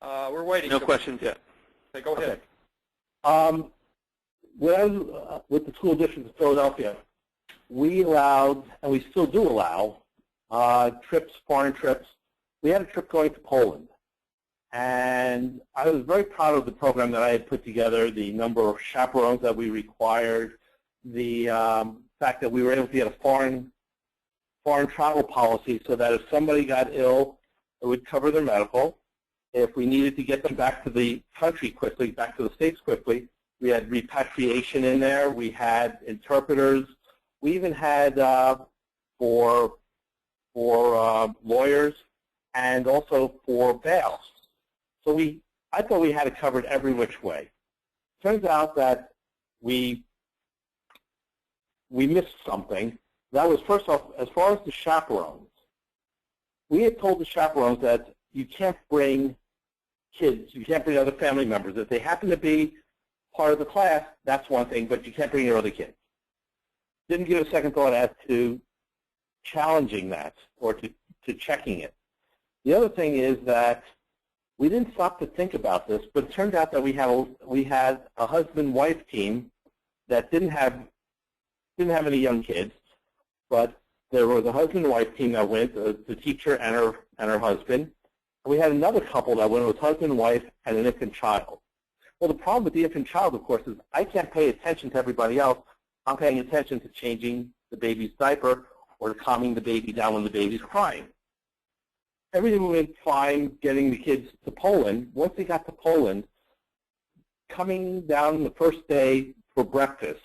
We're waiting. No questions yet. Okay, go ahead. Okay. When I was with the school district of Philadelphia, we allowed, and we still do allow, trips, foreign trips. We had a trip going to Poland. And I was very proud of the program that I had put together, the number of chaperones that we required, the fact that we were able to get a foreign travel policy so that if somebody got ill, it would cover their medical. If we needed to get them back to the country quickly, back to the States quickly, we had repatriation in there. We had interpreters. We even had for lawyers and also for bail. So I thought we had it covered every which way. Turns out that we missed something. That was, first off, as far as the chaperones, we had told the chaperones that you can't bring kids, you can't bring other family members. If they happen to be part of the class, that's one thing, but you can't bring your other kids. Didn't give a second thought as to challenging that or to checking it. The other thing is that we didn't stop to think about this, but it turned out that we had a husband-wife team that didn't have any young kids, but there was a husband-wife team that went, the teacher and her husband. We had another couple that went with husband and wife and an infant child. Well, the problem with the infant child, of course, is I can't pay attention to everybody else. I'm paying attention to changing the baby's diaper or to calming the baby down when the baby's crying. Everything went fine getting the kids to Poland. Once they got to Poland, coming down the first day for breakfast,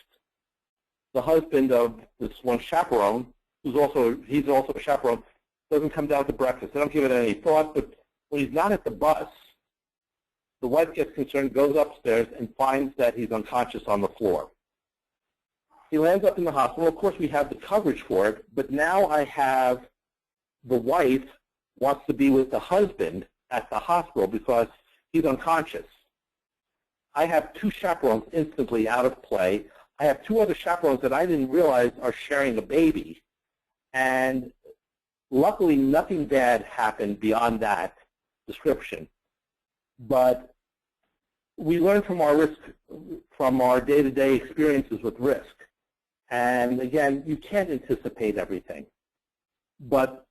the husband of this one chaperone, he's also a chaperone, doesn't come down to breakfast. They don't give it any thought, but when he's not at the bus, the wife gets concerned, goes upstairs, and finds that he's unconscious on the floor. He lands up in the hospital. Of course, we have the coverage for it, but now I have the wife wants to be with the husband at the hospital because he's unconscious. I have two chaperones instantly out of play. I have two other chaperones that I didn't realize are sharing a baby. And luckily, nothing bad happened beyond that description. But we learn from our day-to-day experiences with risk. And again, you can't anticipate everything. But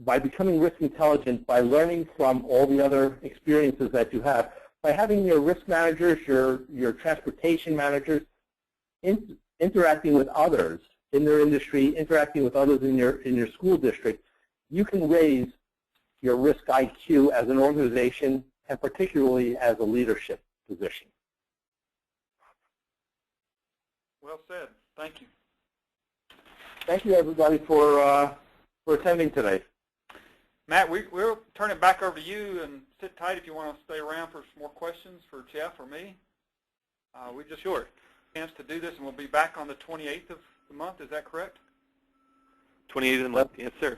by becoming risk intelligent, by learning from all the other experiences that you have, by having your risk managers, your transportation managers, interacting with others in their industry, interacting with others in your school district, you can raise your risk IQ as an organization and particularly as a leadership position. Well said. Thank you. Thank you, everybody, for attending today. Matt, we'll turn it back over to you, and sit tight if you want to stay around for some more questions for Jeff or me. We just had a chance to do this, and we'll be back on the 28th of the month. Is that correct? 28th of the month, yes, sir.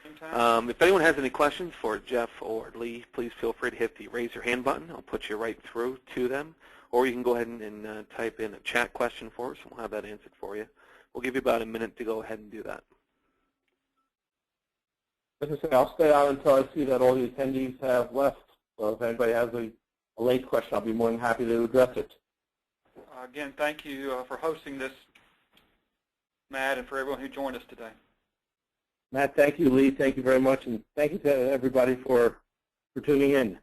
If anyone has any questions for Jeff or Lee, please feel free to hit the raise your hand button. I'll put you right through to them. Or you can go ahead and type in a chat question for us, and we'll have that answered for you. We'll give you about a minute to go ahead and do that. As I say, I'll stay on until I see that all the attendees have left. So if anybody has a late question, I'll be more than happy to address it. Again, thank you for hosting this, Matt, and for everyone who joined us today. Matt, thank you. Lee, thank you very much. And thank you to everybody for tuning in.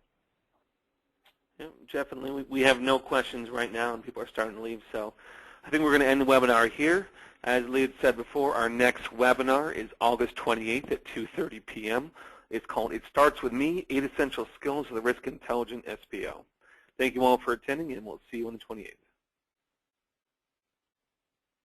Yeah, Jeff and Lee, we have no questions right now, and people are starting to leave. So I think we're going to end the webinar here. As Lee had said before, our next webinar is August 28th at 2:30 p.m. It's called It Starts With Me, 8 Essential Skills of the Risk Intelligent SBO. Thank you all for attending, and we'll see you on the 28th.